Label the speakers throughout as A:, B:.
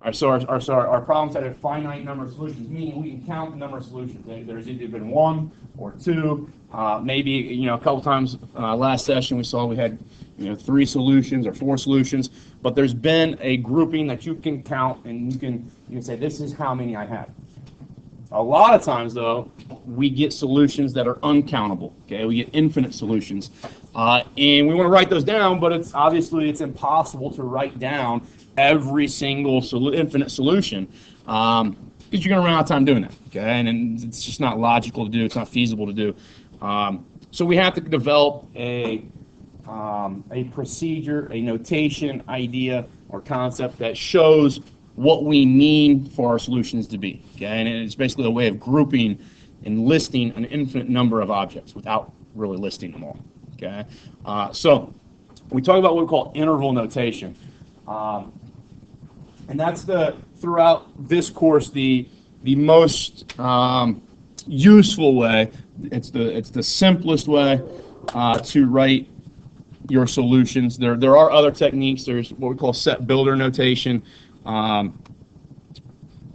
A: Our problem set a finite number of solutions, meaning we can count the number of solutions. There's either been one or two, maybe a couple times last session we saw we had 3 solutions or 4 solutions, but there's been a grouping that you can count and you can say this is how many I have. A lot of times though, we get solutions that are uncountable. Okay, we get infinite solutions, and we want to write those down, but it's impossible to write down every single infinite solution, because you're going to run out of time doing that. Okay, and it's just not logical to do. It's not feasible to do. So we have to develop a procedure, a notation, idea, or concept that shows what we mean for our solutions to be. Okay, and it's basically a way of grouping and listing an infinite number of objects without really listing them all. Okay, so we talk about what we call interval notation. And that's throughout this course the most useful way. It's the simplest way to write your solutions. There are other techniques. There's what we call set builder notation,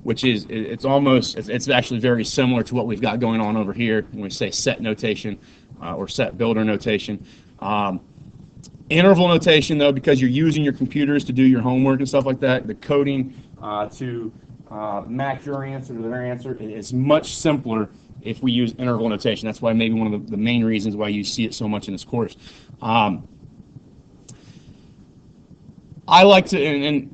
A: which is it's actually very similar to what we've got going on over here when we say set notation or set builder notation. Interval notation, though, because you're using your computers to do your homework and stuff like that, the coding to match your answer to their answer is much simpler if we use interval notation. That's why maybe one of the main reasons why you see it so much in this course. I like to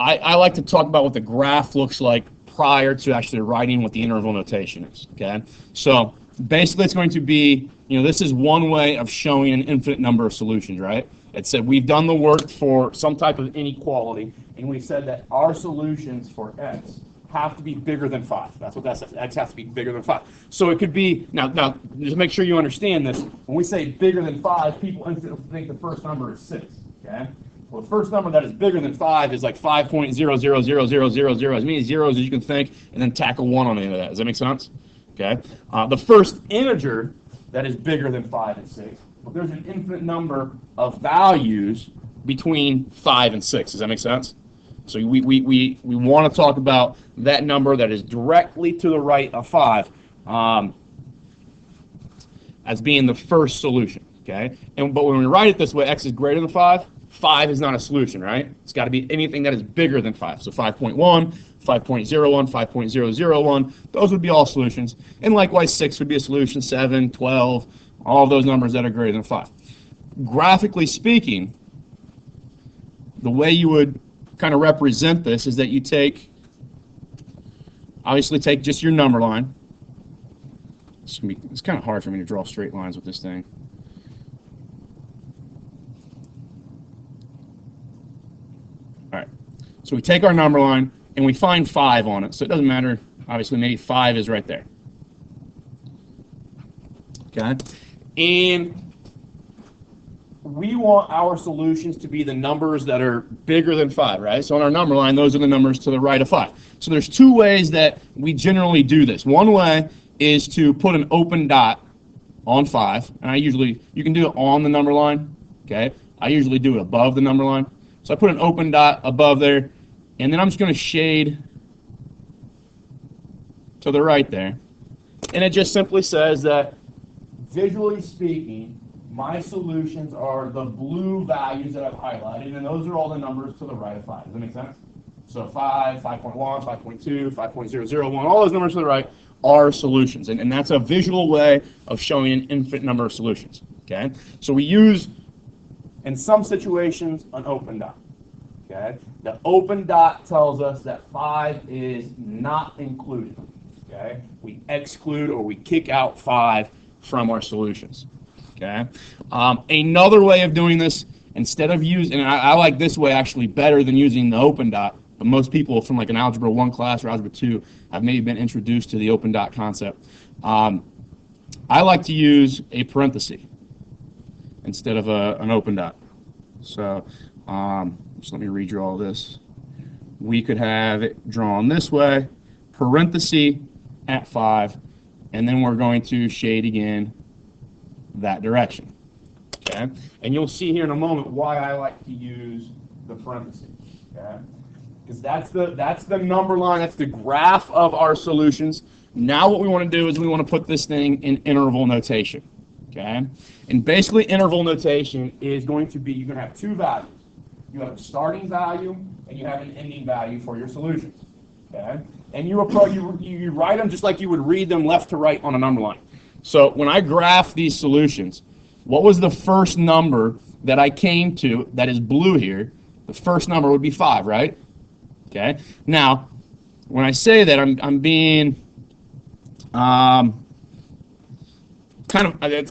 A: I like to talk about what the graph looks like prior to actually writing what the interval notation is. Okay, so basically it's going to be, this is one way of showing an infinite number of solutions, right? It said we've done the work for some type of inequality, and we said that our solutions for x have to be bigger than 5. That's what that says. X has to be bigger than 5. So it could be, now just make sure you understand this. When we say bigger than 5, people instantly think the first number is 6. Okay? Well, the first number that is bigger than 5 is like 5.0000000. As many zeros as you can think, and then tack a 1 on the end of that. Does that make sense? Okay. The first integer that is bigger than 5 is 6. But there's an infinite number of values between 5 and 6. Does that make sense? So we want to talk about that number that is directly to the right of 5 as being the first solution. Okay. But when we write it this way, x is greater than 5. 5 is not a solution, right? It's got to be anything that is bigger than 5. So 5.1, 5.01, 5.001, those would be all solutions. And likewise, 6 would be a solution, 7, 12, all of those numbers that are greater than 5. Graphically speaking, the way you would kind of represent this is that you obviously take just your number line. It's kind of hard for me to draw straight lines with this thing. So we take our number line and we find 5 on it. So it doesn't matter. Obviously, maybe 5 is right there. Okay? And we want our solutions to be the numbers that are bigger than 5, right? So on our number line, those are the numbers to the right of 5. So there's 2 ways that we generally do this. One way is to put an open dot on 5. And you can do it on the number line. Okay? I usually do it above the number line. So I put an open dot above there, and then I'm just going to shade to the right there. And it just simply says that, visually speaking, my solutions are the blue values that I've highlighted, and those are all the numbers to the right of 5. Does that make sense? So 5, 5.1, 5.2, 5.001, all those numbers to the right are solutions. And that's a visual way of showing an infinite number of solutions. Okay? So we use, in some situations, an open dot. Okay? The open dot tells us that 5 is not included. Okay? We exclude or we kick out 5 from our solutions. Okay? Another way of doing this, instead of using, and I like this way actually better than using the open dot, but most people from like an Algebra 1 class or Algebra 2 have maybe been introduced to the open dot concept. I like to use a parenthesis instead of an open dot. So just let me redraw this. We could have it drawn this way, parenthesis at 5, and then we're going to shade again that direction. Okay? And you'll see here in a moment why I like to use the parentheses. Okay? because that's the number line, that's the graph of our solutions. Now what we want to do is we want to put this thing in interval notation, okay? And basically interval notation is going to be, you're going to have two values. You have a starting value and you have an ending value for your solutions, okay? And you write them just like you would read them left to right on a number line. So when I graph these solutions, what was the first number that I came to that is blue here? The first number would be 5, right? Okay. Now, when I say that, I'm being it's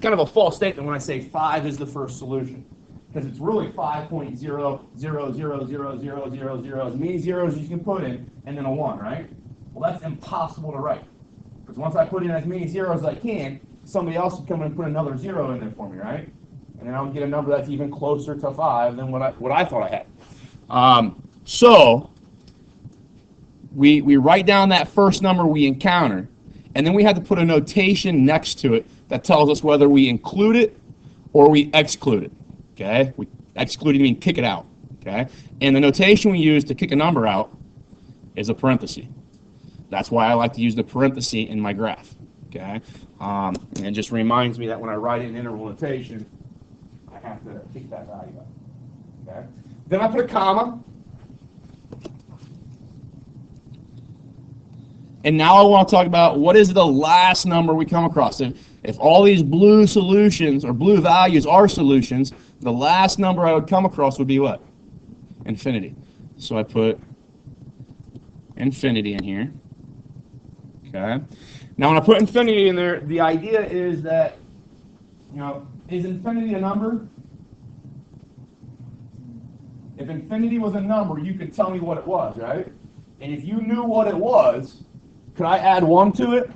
A: kind of a false statement when I say 5 is the first solution, because it's really 5.0000000 as many zeros as you can put in, and then a 1, right? Well, that's impossible to write, because once I put in as many zeros as I can, somebody else would come and put another 0 in there for me, right? And then I would get a number that's even closer to 5 than what I thought I had. So we write down that first number we encounter, and then we have to put a notation next to it that tells us whether we include it or we exclude it. Okay? We exclude it means kick it out. Okay? And the notation we use to kick a number out is a parenthesis. That's why I like to use the parenthesis in my graph. Okay? And it just reminds me that when I write in interval notation, I have to kick that value out. Okay? Then I put a comma. And now I want to talk about what is the last number we come across. If all these blue solutions or blue values are solutions, the last number I would come across would be what? Infinity. So I put infinity in here. Okay. Now when I put infinity in there, the idea is that, is infinity a number? If infinity was a number, you could tell me what it was, right? And if you knew what it was, could I add 1 to it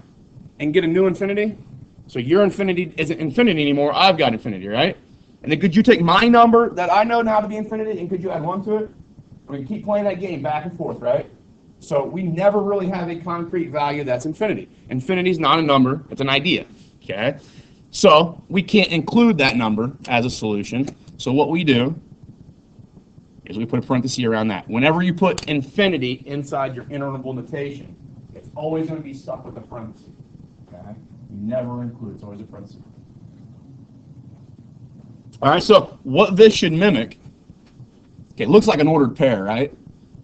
A: and get a new infinity? So your infinity isn't infinity anymore, I've got infinity, right? And then could you take my number that I know now to be infinity, and could you add 1 to it? We can keep playing that game back and forth, right? So we never really have a concrete value that's infinity. Infinity is not a number, it's an idea, okay? So we can't include that number as a solution. So what we do is we put a parenthesis around that. Whenever you put infinity inside your interval notation, it's always going to be stuck with a parenthesis. Okay? You never include, it's always a parenthesis. All right, so what this should mimic, okay, it looks like an ordered pair, right?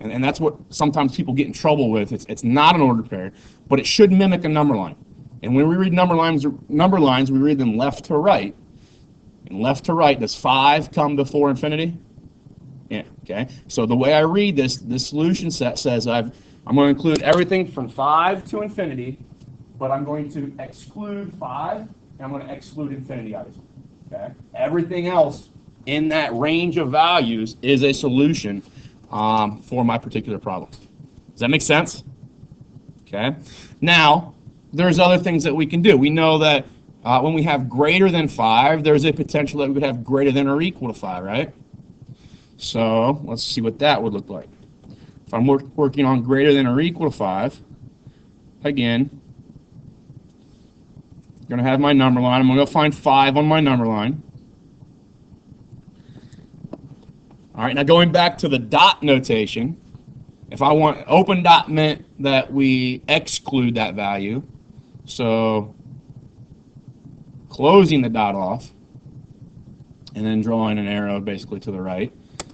A: And that's what sometimes people get in trouble with. It's not an ordered pair, but it should mimic a number line. And when we read number lines, we read them left to right. And left to right, does 5 come before infinity? Yeah, okay. So the way I read this solution set says I'm going to include everything from 5 to infinity, but I'm going to exclude 5, and I'm going to exclude infinity out of it. Okay? Everything else in that range of values is a solution for my particular problem. Does that make sense? Okay. Now, there's other things that we can do. We know that when we have greater than 5, there's a potential that we could have greater than or equal to 5, right? So let's see what that would look like. If I'm working on greater than or equal to 5, again, I'm going to have my number line. I'm going to go find 5 on my number line. All right, now going back to the dot notation, if I want open dot meant that we exclude that value, so closing the dot off and then drawing an arrow basically to the right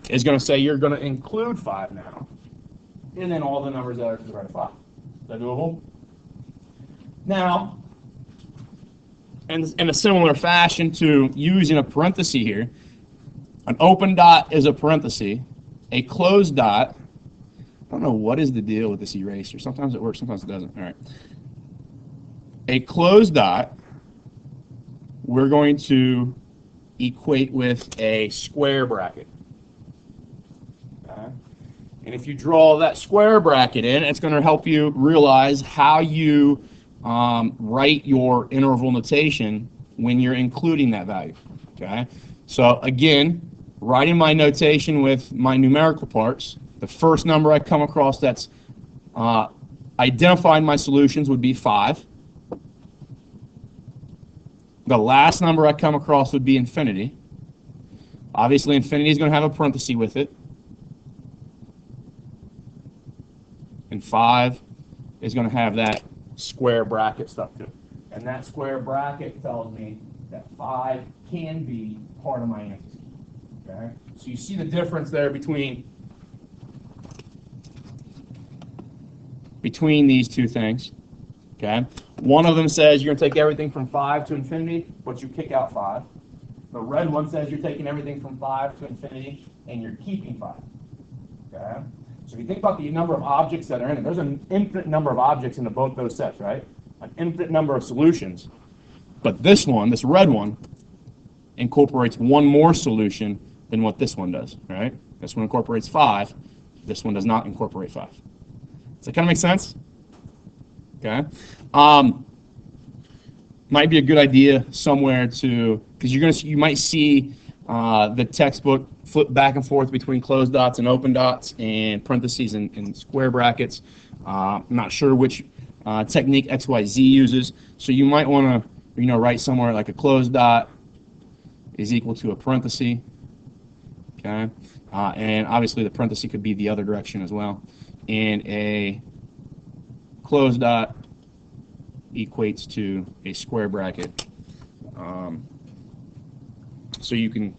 A: is going to say you're going to include 5 now, and then all the numbers that are to the right of 5. Is that doable? Now, in a similar fashion to using a parenthesis here, an open dot is a parenthesis. A closed dot, I don't know what is the deal with this eraser. Sometimes it works, sometimes it doesn't. All right. A closed dot, we're going to equate with a square bracket. Okay. And if you draw that square bracket in, it's going to help you realize how you write your interval notation when you're including that value. Okay. So again, writing my notation with my numerical parts, the first number I come across that's identifying my solutions would be 5. The last number I come across would be infinity. Obviously, infinity is going to have a parenthesis with it. and 5 is going to have that square bracket stuff to it. And that square bracket tells me that 5 can be part of my answer scheme. Okay? So you see the difference there between these two things. Okay? One of them says you're going to take everything from 5 to infinity, but you kick out 5. The red one says you're taking everything from 5 to infinity, and you're keeping 5. Okay? So if you think about the number of objects that are in it, there's an infinite number of objects into both those sets, right? An infinite number of solutions. But this one, this red one, incorporates one more solution than what this one does, right? This one incorporates 5. This one does not incorporate 5. Does that kind of make sense? Okay. Might be a good idea somewhere to, because you might see the textbook flip back and forth between closed dots and open dots and parentheses and square brackets. I'm not sure which technique XYZ uses, so you might want to write somewhere like a closed dot is equal to a parenthesis. Okay, and obviously the parenthesis could be the other direction as well, and a closed dot equates to a square bracket. So you can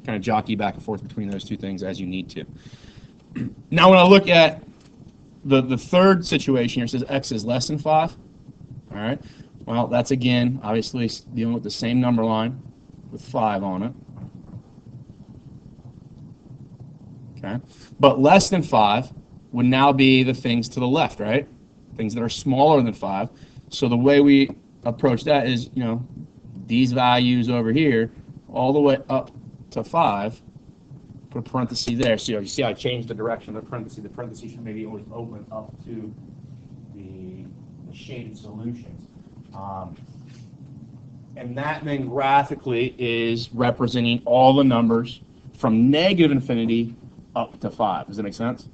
A: kind of jockey back and forth between those two things as you need to. Now when I look at the third situation here, it says x is less than 5. All right. Well, that's again obviously dealing with the same number line with 5 on it. Okay. But less than 5 would now be the things to the left, right? Things that are smaller than 5. So the way we approach that is, these values over here all the way up to 5, put a parenthesis there. So you see how I changed the direction of the parenthesis. The parenthesis should maybe always open up to the shaded solutions. And that then graphically is representing all the numbers from negative infinity up to 5. Does that make sense?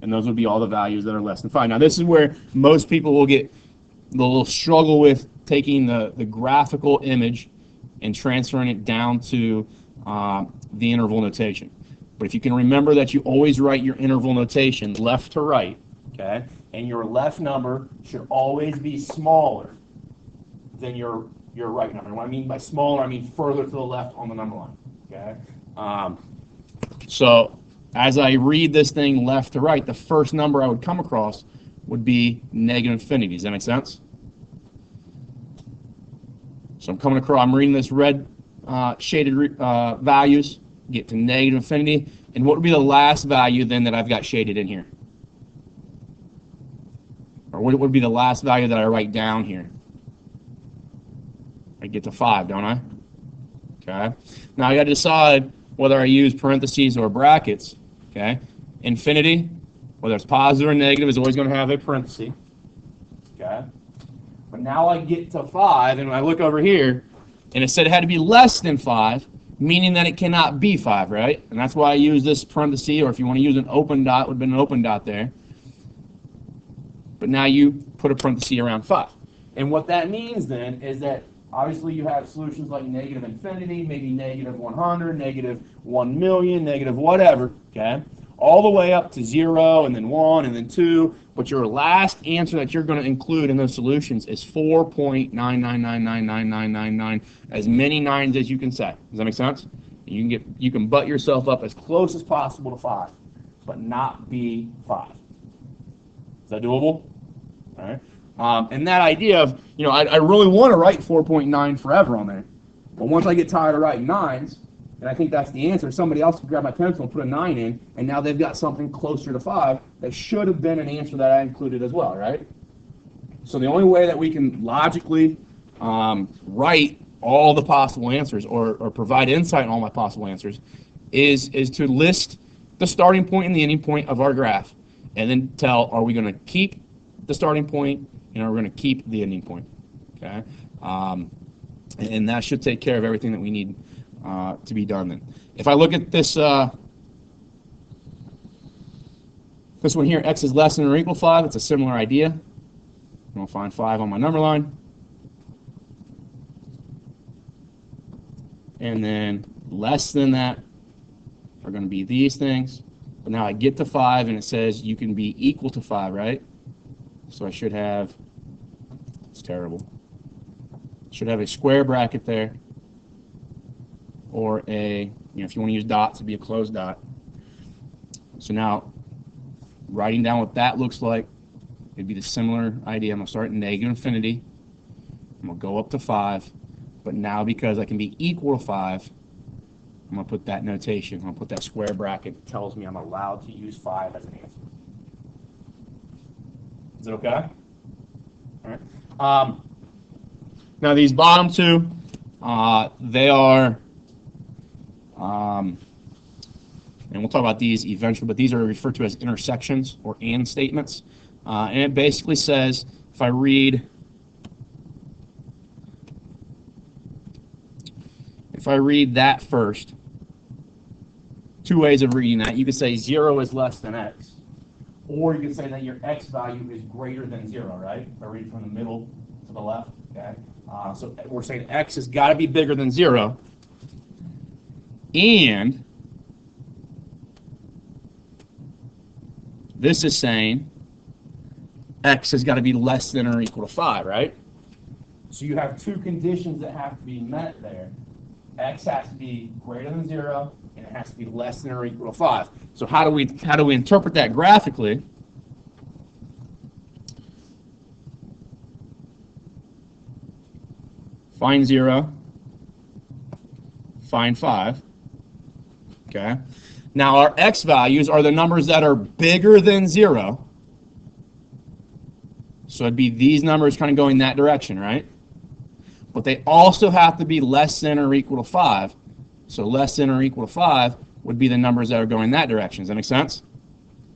A: And those would be all the values that are less than 5. Now this is where most people will get a little struggle with taking the graphical image and transferring it down to the interval notation. But if you can remember that you always write your interval notation left to right, okay, and your left number should always be smaller than your right number. And what I mean by smaller, I mean further to the left on the number line. Okay. So as I read this thing left to right, the first number I would come across would be negative infinity. Does that make sense? So I'm coming across, I'm reading this red shaded values, get to negative infinity, and what would be the last value then that I've got shaded in here? Or what would be the last value that I write down here? I get to 5, don't I? Okay. Now I got to decide whether I use parentheses or brackets. Okay. Infinity, whether it's positive or negative, is always going to have a parenthesis. Okay. But now I get to 5, and I look over here, and it said it had to be less than 5, meaning that it cannot be 5, right? And that's why I use this parenthesis, or if you want to use an open dot, it would have been an open dot there. But now you put a parenthesis around 5. And what that means then is that obviously you have solutions like negative infinity, maybe negative 100, negative 1 million, negative whatever, okay? All the way up to 0, and then 1, and then 2. But your last answer that you're going to include in those solutions is 4.9999999, as many nines as you can say. Does that make sense? You can butt yourself up as close as possible to 5, but not be 5. Is that doable? All right. And that idea of, I really want to write 4.9 forever on there. But once I get tired of writing 9s, and I think that's the answer, somebody else can grab my pencil and put a 9 in, and now they've got something closer to 5 that should have been an answer that I included as well, right? So the only way that we can logically write all the possible answers or provide insight on all my possible answers is to list the starting point and the ending point of our graph, and then tell, are we going to keep the starting point, and are we going to keep the ending point? Okay, and that should take care of everything that we need to be done then. If I look at this this one here, x is less than or equal to 5, it's a similar idea. I'm going to find 5 on my number line. And then less than that are going to be these things. But now I get to 5, and it says you can be equal to 5, right? So I should have, it's terrible, should have a square bracket there, or a, if you want to use dots, it'd be a closed dot. So now, writing down what that looks like, it'd be the similar idea. I'm going to start at negative infinity. I'm going to go up to 5. But now, because I can be equal to 5, I'm going to put that notation. I'm going to put that square bracket that tells me I'm allowed to use 5 as an answer. Is it okay? All right. Now, these bottom two, they are, and we'll talk about these eventually, but these are referred to as intersections or and statements. And it basically says, if I read that first, two ways of reading that. You could say 0 is less than x, or you could say that your x value is greater than 0, right? If I read from the middle to the left, okay? So we're saying x has got to be bigger than 0, and this is saying x has got to be less than or equal to 5, right? So you have two conditions that have to be met there. X has to be greater than 0, and it has to be less than or equal to 5. So how do we interpret that graphically? Find 0, find 5. Okay. Now our x values are the numbers that are bigger than 0. So it'd be these numbers kind of going that direction, right? But they also have to be less than or equal to 5. So less than or equal to 5 would be the numbers that are going that direction. Does that make sense?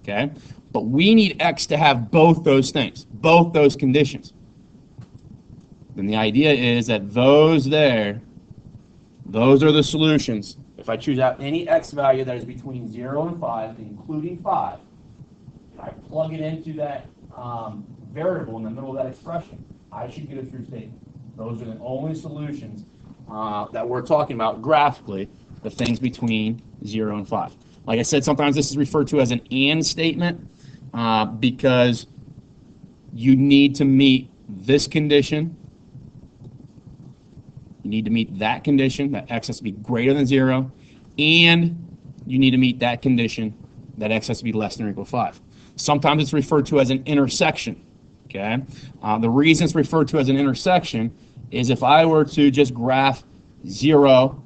A: Okay. But we need x to have both those things, both those conditions. Then the idea is that those there, those are the solutions. If I choose out any x value that is between 0 and 5, including 5, and I plug it into that variable in the middle of that expression, I should get a true statement. Those are the only solutions that we're talking about graphically, the things between 0 and 5. Like I said, sometimes this is referred to as an and statement because you need to meet this condition. You need to meet that condition, that x has to be greater than 0, and you need to meet that condition, that x has to be less than or equal to 5. Sometimes it's referred to as an intersection. Okay. The reason it's referred to as an intersection is if I were to just graph 0,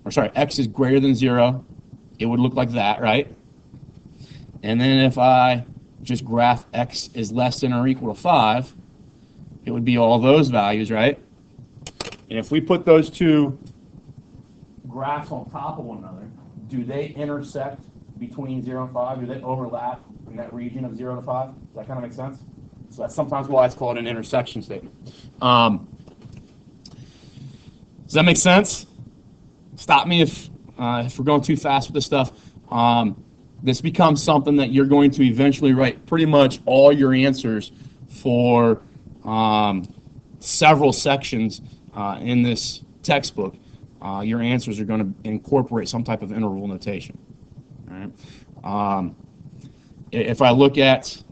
A: or sorry, x is greater than 0, it would look like that, right? And then if I just graph x is less than or equal to 5, it would be all those values, right? And if we put those two graphs on top of one another, do they intersect between 0 and 5? Do they overlap in that region of 0 to 5? Does that kind of make sense? So that's sometimes why it's called an intersection statement. Does that make sense? Stop me if we're going too fast with this stuff. This becomes something that you're going to eventually write pretty much all your answers for several sections in this textbook. Your answers are going to incorporate some type of interval notation. All right? If I look at,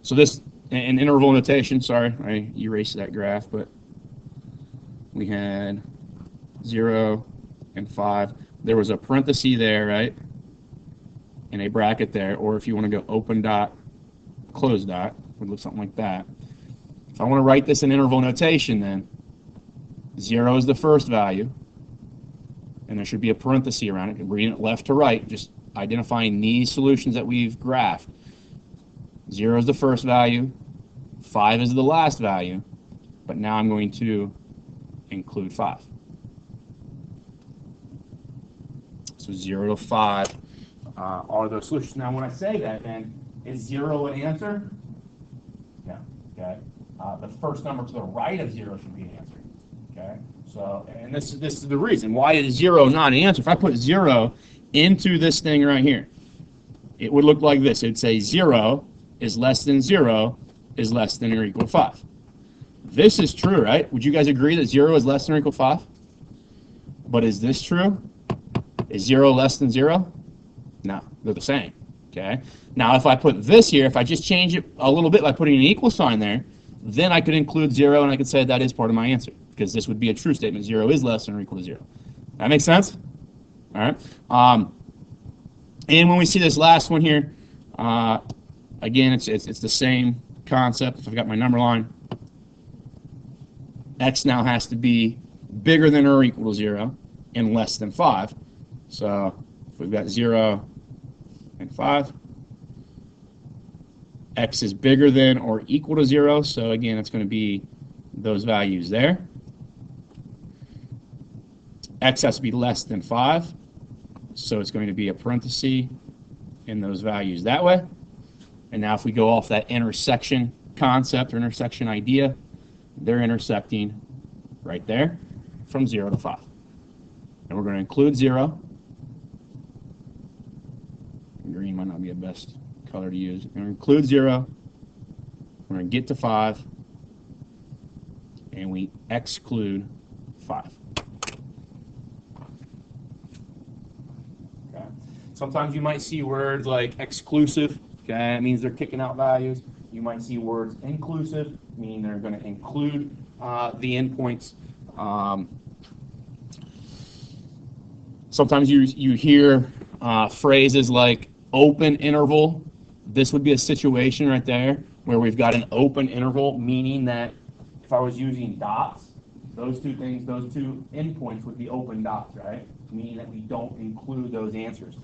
A: so this, in interval notation, sorry, I erased that graph, but we had 0 and 5. There was a parenthesis there, right? And a bracket there, or if you want to go open dot, close dot, would look something like that. If I want to write this in interval notation, then 0 is the first value, and there should be a parenthesis around it. Reading it left to right, just identifying these solutions that we've graphed. 0 is the first value, 5 is the last value, but now I'm going to include 5. So 0 to 5 are those solutions. Now when I say that, then, is 0 an answer? Yeah, okay. The first number to the right of 0 should be an answer. Okay, so, and this is the reason. Why is 0 not an answer? If I put 0 into this thing right here, it would look like this. It would say 0 is less than 0 is less than or equal to 5. This is true, right? Would you guys agree that 0 is less than or equal to 5? But is this true? Is 0 less than 0? No, they're the same. Okay. Now, if I put this here, if I just change it a little bit by putting an equal sign there, then I could include 0, and I could say that is part of my answer, because this would be a true statement. 0 is less than or equal to 0. That makes sense? All right. And when we see this last one here, again, it's the same concept. If I've got my number line, x now has to be bigger than or equal to 0 and less than 5. So if we've got 0 and 5, x is bigger than or equal to 0. So again, it's going to be those values there. X has to be less than 5. So it's going to be a parenthesis in those values that way. And now if we go off that intersection concept or intersection idea, they're intersecting right there from 0 to 5. And we're going to include 0. Green might not be the best color to use. We're going to include 0. We're going to get to 5. And we exclude 5. Okay. Sometimes you might see words like exclusive. Okay, that means they're kicking out values. You might see words inclusive, meaning they're going to include the endpoints. Sometimes you hear phrases like open interval. This would be a situation right there where we've got an open interval, meaning that if I was using dots, those two things, those two endpoints would be open dots, right? Meaning that we don't include those answers.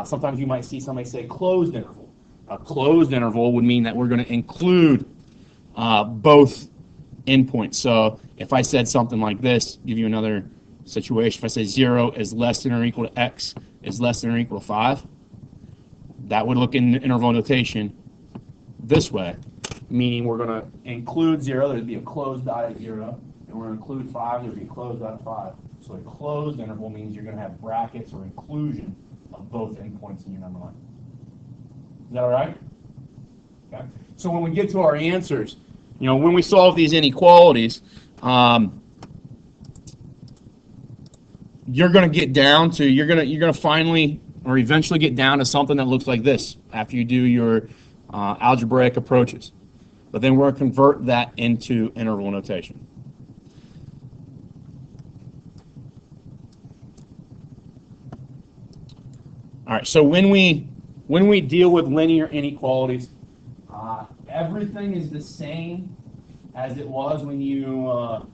A: Sometimes you might see somebody say closed interval. A closed interval would mean that we're going to include both endpoints. So if I said something like this, give you another situation. If I say 0 is less than or equal to x is less than or equal to 5, that would look in interval notation this way, meaning we're going to include 0, there'd be a closed dot at 0, and we're going to include 5, there'd be a closed dot at 5. So a closed interval means you're going to have brackets or inclusion of both endpoints in your number line. Is that all right? Okay. So when we get to our answers, when we solve these inequalities, you're going to get down to, you're going to finally or eventually get down to something that looks like this after you do your algebraic approaches. But then we're going to convert that into interval notation. All right, so when we deal with linear inequalities, everything is the same as it was when you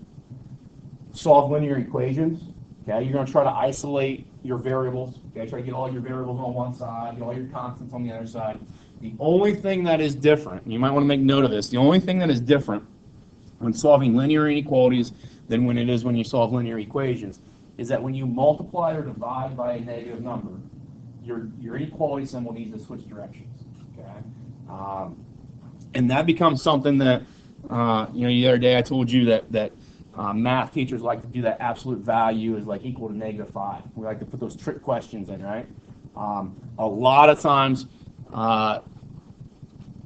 A: solve linear equations. Okay, you're going to try to isolate your variables. Okay, try to get all your variables on one side, get all your constants on the other side. The only thing that is different, and you might want to make note of this, the only thing that is different when solving linear inequalities than when it is when you solve linear equations is that when you multiply or divide by a negative number, your inequality symbol needs to switch directions. Okay, and that becomes something that the other day I told you that math teachers like to do that absolute value is like equal to -5. We like to put those trick questions in, right? A lot of times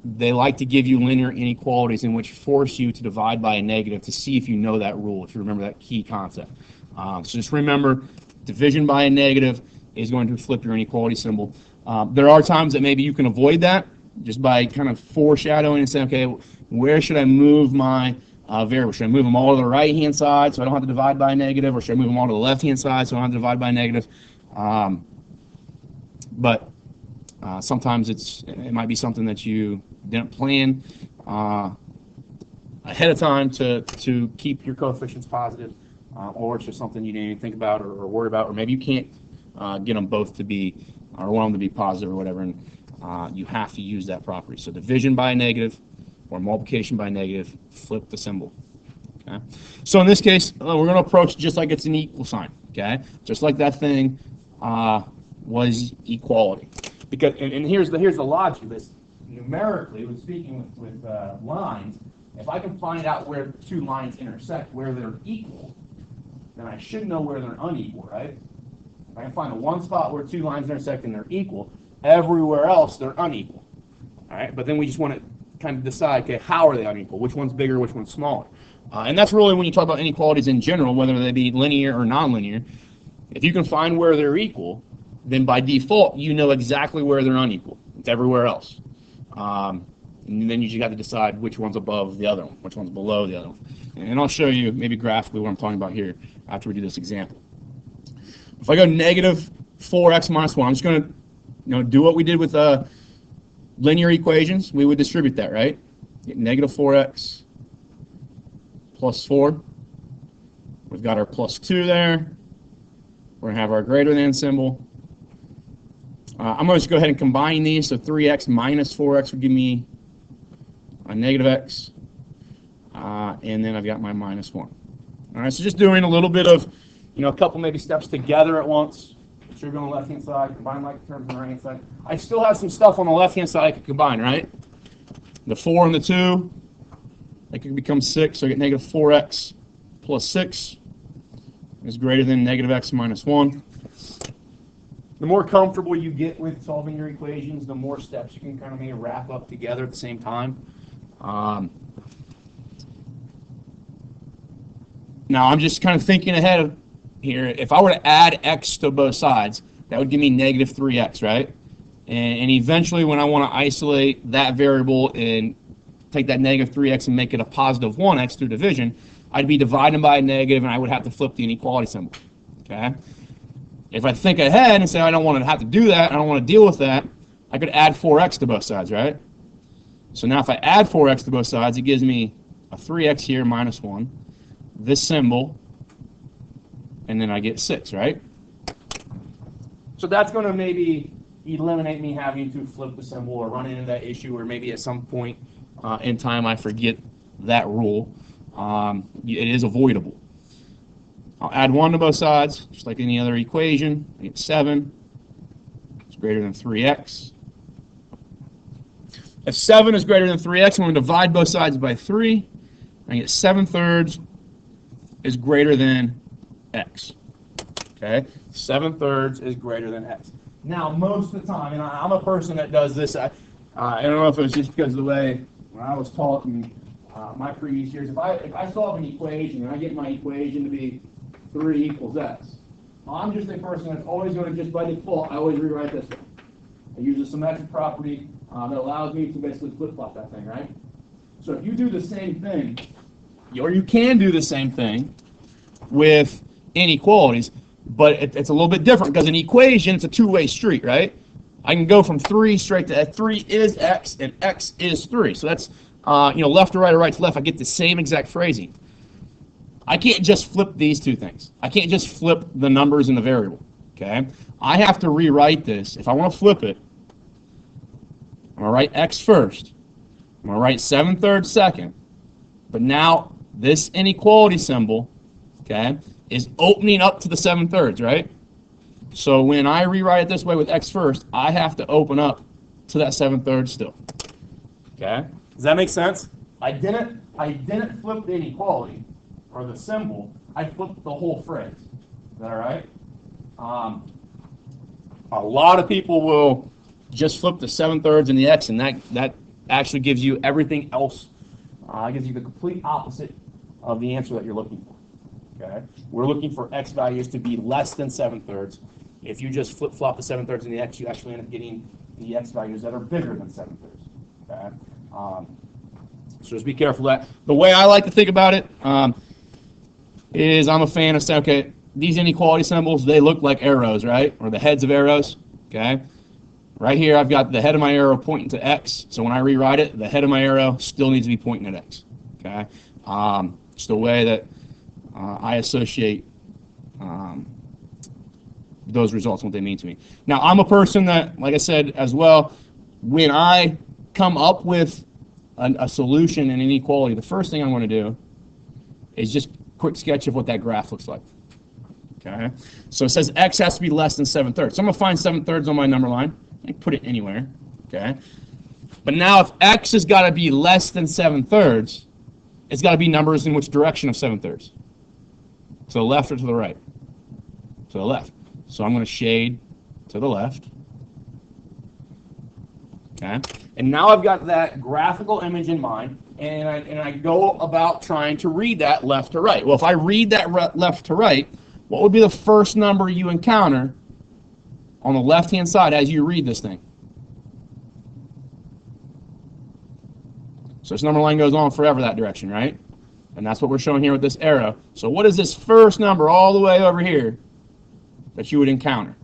A: they like to give you linear inequalities in which force you to divide by a negative to see if you know that rule, if you remember that key concept. So just remember, division by a negative is going to flip your inequality symbol. There are times that maybe you can avoid that just by kind of foreshadowing and saying, okay, where should I move my variable? Should I move them all to the right-hand side so I don't have to divide by a negative, or should I move them all to the left-hand side so I don't have to divide by a negative? But sometimes it might be something that you didn't plan ahead of time to keep your coefficients positive, or it's just something you didn't even think about or worry about, or maybe you can't get them both to be, or want them to be positive or whatever, and you have to use that property. So division by a negative or multiplication by a negative, flip the symbol. Okay. So in this case, we're going to approach just like it's an equal sign. Okay, just like that thing was equality. Because and here's the logic of this. Numerically, when speaking with lines, if I can find out where two lines intersect, where they're equal, then I should know where they're unequal, right? If I can find the one spot where two lines intersect and they're equal, everywhere else they're unequal. All right, but then we just want to kind of decide, okay, how are they unequal? Which one's bigger, which one's smaller? And that's really when you talk about inequalities in general, whether they be linear or nonlinear. If you can find where they're equal, then by default, you know exactly where they're unequal. It's everywhere else. And then you just got to decide which one's above the other one, which one's below the other one. And I'll show you maybe graphically what I'm talking about here after we do this example. If I go negative 4x minus 1, I'm just going to do what we did with linear equations. We would distribute that, right? Get negative 4x plus 4. We've got our plus 2 there. We're going to have our greater than symbol. I'm going to just go ahead and combine these. So 3x minus 4x would give me a negative x. And then I've got my minus 1. All right, so just doing a little bit of, a couple maybe steps together at once. So you're going on the left-hand side, combine like terms on the right-hand side. I still have some stuff on the left-hand side I can combine, right? The 4 and the 2, that could become 6. So I get negative 4x plus 6 is greater than negative x minus 1. The more comfortable you get with solving your equations, the more steps you can kind of maybe wrap up together at the same time. Now I'm just kind of thinking ahead here. If I were to add x to both sides, that would give me negative 3x, right? And eventually when I want to isolate that variable and take that negative 3x and make it a positive 1x through division, I'd be dividing by a negative and I would have to flip the inequality symbol. Okay? If I think ahead and say I don't want to have to do that, I don't want to deal with that, I could add 4x to both sides, right? So now if I add 4x to both sides, it gives me a 3x here minus 1, this symbol, and then I get 6, right? So that's going to maybe eliminate me having to flip the symbol or run into that issue, or maybe at some point in time I forget that rule. It is avoidable. I'll add 1 to both sides, just like any other equation. I get 7. It's greater than 3x. If 7 is greater than 3x, I'm going to divide both sides by 3. I get 7/3 is greater than x. Okay? 7/3 is greater than x. Now, most of the time, and I'm a person that does this, I don't know if it was just because of the way when I was taught in my previous years, if I solve an equation and I get my equation to be 3 equals x, I'm just a person that's always going to, just by default, I always rewrite this way. I use a symmetric property that allows me to basically flip-flop that thing, right? So if you do the same thing, or you can do the same thing with inequalities, but it's a little bit different because an equation, it's a two-way street, right? I can go from 3 straight to 3 is x and x is 3. So that's, left to right or right to left, I get the same exact phrasing. I can't just flip these two things. I can't just flip the numbers in the variable, okay? I have to rewrite this. If I want to flip it, I'm going to write x first. I'm going to write 7/3 second. But now this inequality symbol, okay, is opening up to the 7/3, right? So when I rewrite it this way with x first, I have to open up to that 7/3 still. Okay? Does that make sense? I didn't flip the inequality or the symbol. I flipped the whole phrase. Is that all right? A lot of people will just flip the 7/3 and the x, and that actually gives you everything else. Gives you the complete opposite of the answer that you're looking for. Okay? We're looking for x values to be less than 7/3. If you just flip-flop the 7/3 and the x, you actually end up getting the x values that are bigger than 7/3. Okay? So just be careful of that. The way I like to think about it is I'm a fan of saying, okay, these inequality symbols, they look like arrows, right? Or the heads of arrows. Okay? Right here, I've got the head of my arrow pointing to x. So when I rewrite it, the head of my arrow still needs to be pointing at x. Okay? Just the way that I associate those results, what they mean to me. Now, I'm a person that, like I said as well, when I come up with a solution in inequality, the first thing I'm going to do is just a quick sketch of what that graph looks like. Okay? So it says x has to be less than 7/3. So I'm going to find 7/3 on my number line. I can put it anywhere. Okay? But now if x has got to be less than 7/3, it's got to be numbers in which direction of 7/3? To the left or to the right? To the left. So I'm going to shade to the left. Okay? And now I've got that graphical image in mind, and I go about trying to read that left to right. Well, if I read that left to right, what would be the first number you encounter on the left-hand side as you read this thing. So this number line goes on forever that direction, right? And that's what we're showing here with this arrow. So what is this first number all the way over here that you would encounter?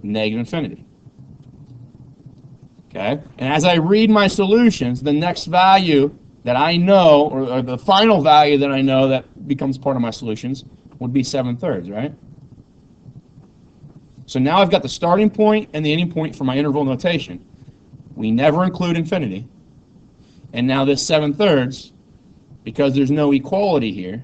A: Negative infinity. Okay? And as I read my solutions, the next value that I know, or the final value that I know that becomes part of my solutions, would be 7/3, right? So now I've got the starting point and the ending point for my interval notation. We never include infinity. And now this 7/3, because there's no equality here,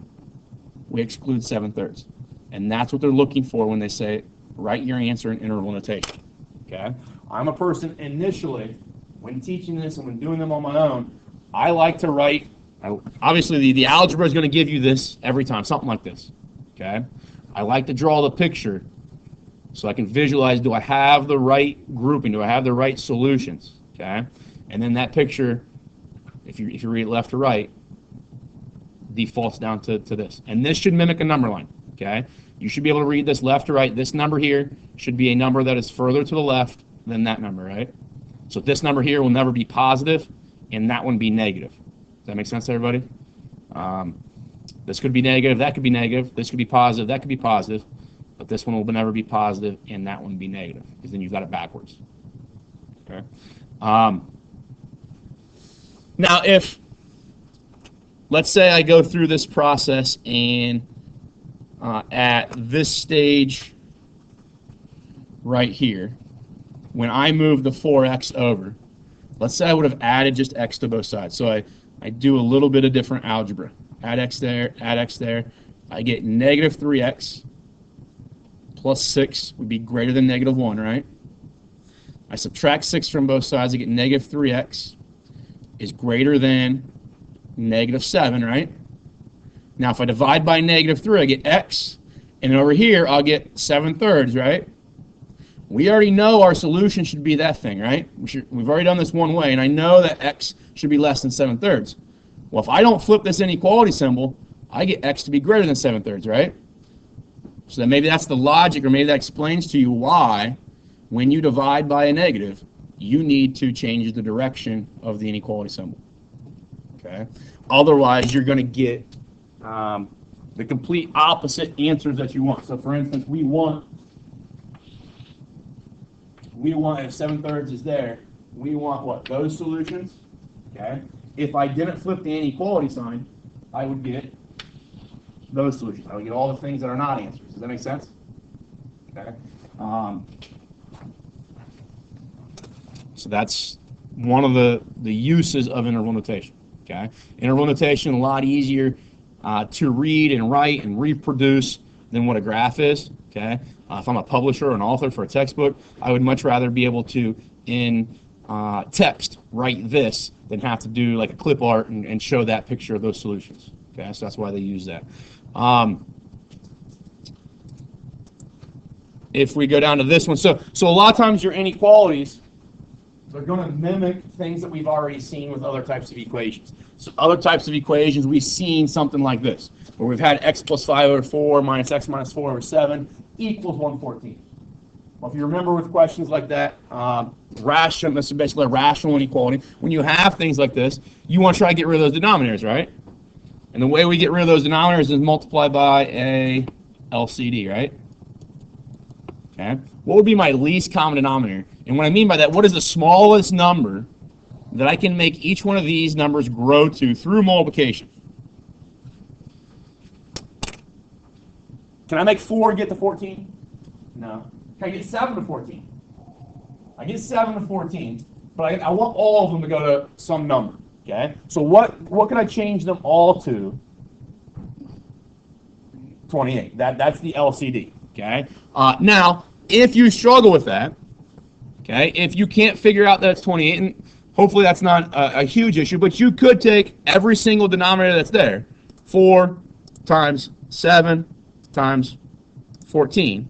A: we exclude 7/3. And that's what they're looking for when they say, write your answer in interval notation. Okay? I'm a person initially, when teaching this and when doing them on my own, I like to write, obviously the algebra is going to give you this every time, something like this. Okay? I like to draw the picture so I can visualize, do I have the right grouping, do I have the right solutions? Okay? And then that picture, if you read it left to right, defaults down to this. And this should mimic a number line. Okay? You should be able to read this left to right. This number here should be a number that is further to the left than that number, right? So this number here will never be positive, and that one be negative. Does that make sense to everybody? This could be negative, that could be negative, this could be positive, that could be positive, but this one will never be positive, and that one be negative, because then you've got it backwards. Okay. Now, if, let's say I go through this process and at this stage right here, when I move the 4x over, let's say I would have added just x to both sides. So I do a little bit of different algebra. Add x there, add x there. I get negative 3x plus 6 would be greater than negative 1, right? I subtract 6 from both sides. I get negative 3x is greater than negative 7, right? Now, if I divide by negative 3, I get x. And over here, I'll get 7/3, right? We already know our solution should be that thing, right? We've already done this one way, and I know that x should be less than 7/3. Well, if I don't flip this inequality symbol, I get x to be greater than 7/3, right? So then maybe that's the logic, or maybe that explains to you why, when you divide by a negative, you need to change the direction of the inequality symbol. Okay? Otherwise, you're going to get the complete opposite answers that you want. So, for instance, we want if 7/3 is there, we want what? Those solutions. Okay? If I didn't flip the inequality sign, I would get those solutions. I would get all the things that are not answers. Does that make sense? Okay. So that's one of the uses of interval notation. Okay. Interval notation a lot easier to read and write and reproduce than what a graph is. Okay. If I'm a publisher or an author for a textbook, I would much rather be able to, in text, write this than have to do like a clip art and show that picture of those solutions. Okay, so that's why they use that. If we go down to this one, so a lot of times your inequalities, they're going to mimic things that we've already seen with other types of equations. So other types of equations, we've seen something like this, where we've had x plus 5 over 4 minus x minus 4 over 7 equals 114. Well, if you remember with questions like that, this is basically a rational inequality. When you have things like this, you want to try to get rid of those denominators, right? And the way we get rid of those denominators is multiply by a LCD, right? Okay. What would be my least common denominator? And what I mean by that, what is the smallest number that I can make each one of these numbers grow to through multiplication? Can I make 4 get to 14? No. Can I get 7 to 14? I get 7 to 14, but I want all of them to go to some number. Okay? So what can I change them all to? 28. That's the LCD. Okay? Now, if you struggle with that, okay, if you can't figure out that it's 28, and hopefully that's not a huge issue, but you could take every single denominator that's there, 4 times 7 times 14,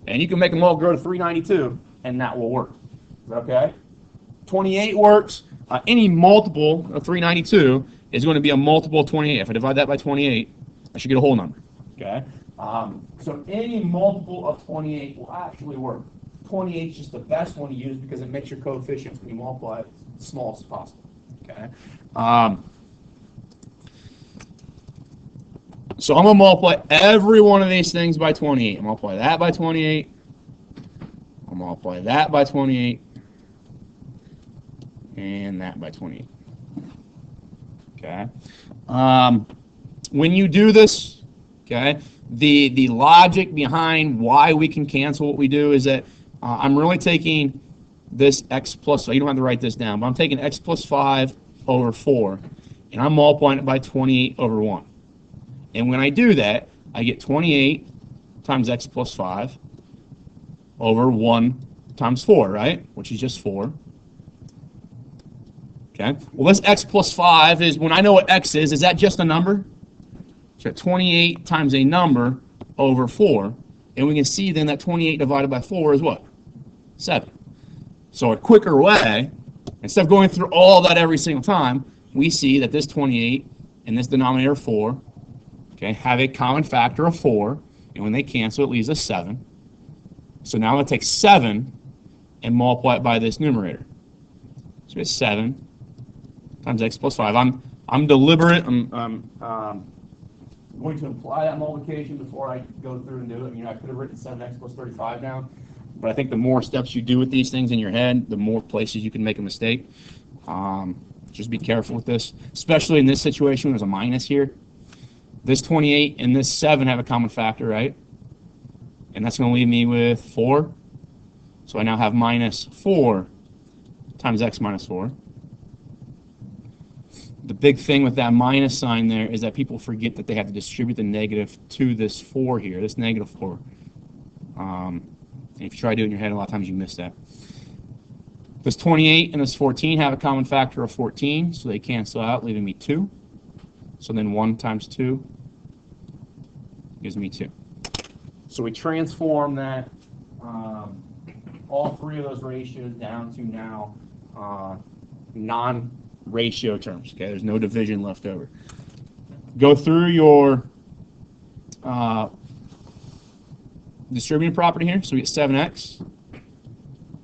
A: and you can make them all grow to 392, and that will work. Okay? 28 works. Any multiple of 392 is going to be a multiple of 28. If I divide that by 28, I should get a whole number. Okay? So any multiple of 28 will actually work. 28 is just the best one to use because it makes your coefficients when you multiply as small as possible. Okay. So I'm going to multiply every one of these things by 28. I'll multiply that by 28. I'll multiply that by 28. And that by 28. Okay. When you do this, okay, the logic behind why we can cancel what we do is that I'm really taking this x plus, so you don't have to write this down, but I'm taking x plus 5 over 4, and I'm multiplying it by 28 over 1. And when I do that, I get 28 times x plus 5 over 1 times 4, right? Which is just 4. Okay. Well, this x plus 5 is, when I know what x is that just a number? So 28 times a number over 4. And we can see then that 28 divided by 4 is what? 7. So a quicker way, instead of going through all that every single time, we see that this 28 and this denominator 4, okay, have a common factor of 4. And when they cancel, it leaves us 7. So now I'm going to take 7 and multiply it by this numerator. So it's 7 times x plus 5. I'm deliberate. I'm going to apply that multiplication before I go through and do it. I could have written 7x plus 35 down, but I think the more steps you do with these things in your head, the more places you can make a mistake. Just be careful with this, especially in this situation. There's a minus here. This 28 and this 7 have a common factor, right? And that's going to leave me with 4. So I now have minus 4 times x minus 4. The big thing with that minus sign there is that people forget that they have to distribute the negative to this 4 here, this negative 4. And if you try to do it in your head, a lot of times you miss that. This 28 and this 14 have a common factor of 14, so they cancel out, leaving me 2. So then 1 times 2 gives me 2. So we transform that, all three of those ratios down to now non-ratio terms. Okay, there's no division left over. Go through your distributing property here. So we get 7x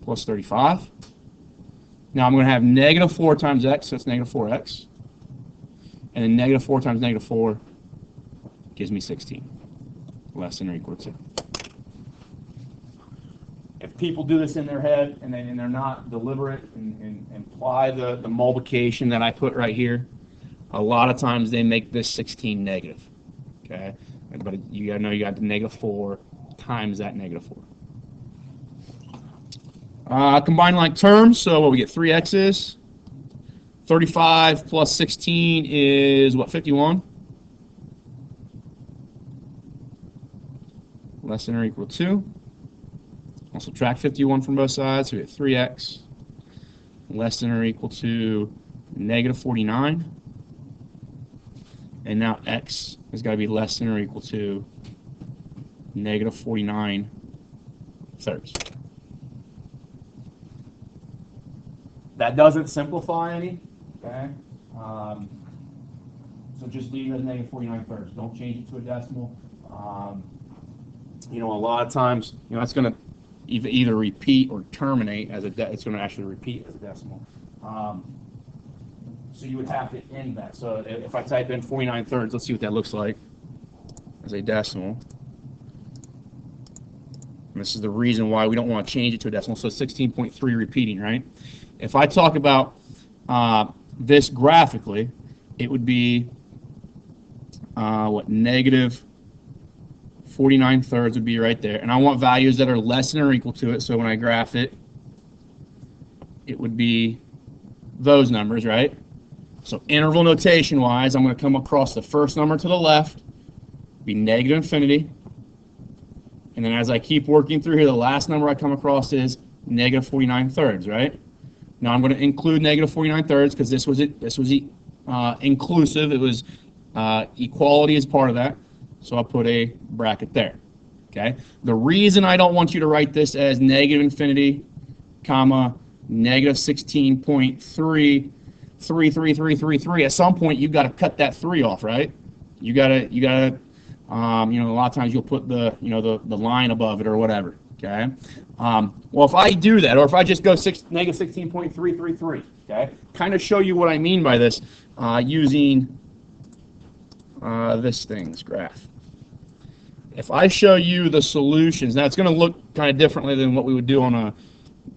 A: plus 35. Now I'm going to have negative 4 times x, so it's negative 4x. And then negative 4 times negative 4 gives me 16, less than or equal to 2. If people do this in their head and they're not deliberate and apply the multiplication that I put right here, a lot of times they make this 16 negative. Okay, but you got to know you got the negative 4 times that negative 4. Combine like terms, so what we get 3x's. 35 plus 16 is what, 51? Less than or equal to 2. I'll subtract 51 from both sides, so we get 3x less than or equal to negative 49. And now x has got to be less than or equal to negative 49 thirds. That doesn't simplify any, okay? So just leave it as negative 49 thirds. Don't change it to a decimal. A lot of times, that's going to either repeat or terminate as it's going to actually repeat as a decimal. So you would have to end that. So if I type in 49 thirds, let's see what that looks like as a decimal. And this is the reason why we don't want to change it to a decimal. So 16.3 repeating, right? If I talk about this graphically, it would be negative 49 thirds would be right there. And I want values that are less than or equal to it. So when I graph it, it would be those numbers, right? So interval notation wise, I'm going to come across the first number to the left, be negative infinity. And then as I keep working through here, the last number I come across is negative 49 thirds, right? Now I'm going to include negative 49 thirds because this was inclusive. It was equality as part of that. So I'll put a bracket there. Okay. The reason I don't want you to write this as negative infinity, comma, negative 16.33333. At some point you've got to cut that 3 off, right? You gotta You know, a lot of times you'll put the, you know, the line above it or whatever. Okay. Well, if I do that, or if I just go negative 16.333, okay, kind of show you what I mean by this using this graph. If I show you the solutions, now it's going to look kind of differently than what we would do on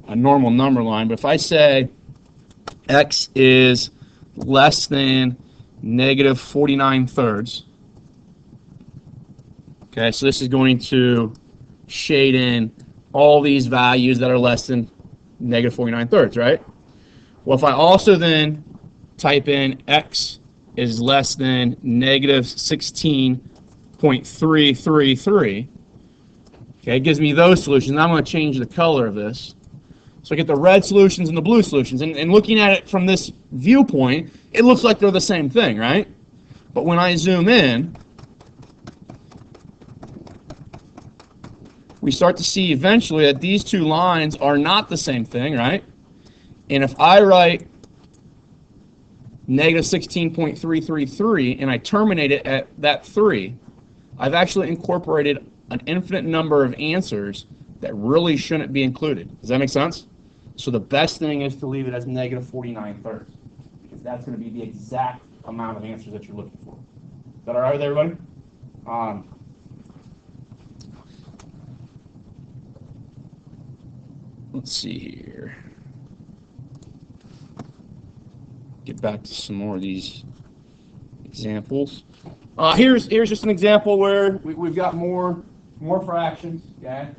A: a normal number line, but if I say x is less than negative 49 thirds, okay, so this is going to shade in all these values that are less than negative 49 thirds, right? Well, if I also then type in x is less than negative 16.333, okay, it gives me those solutions. Now I'm going to change the color of this. So I get the red solutions and the blue solutions. And looking at it from this viewpoint, it looks like they're the same thing, right? But when I zoom in, we start to see eventually that these two lines are not the same thing, right? And if I write negative 16.333 and I terminate it at that 3, I've actually incorporated an infinite number of answers that really shouldn't be included. Does that make sense? So the best thing is to leave it as negative 49 thirds, because that's going to be the exact amount of answers that you're looking for. Is that all right with everybody? Let's see here. Get back to some more of these examples. Here's just an example where we've got more fractions. Okay.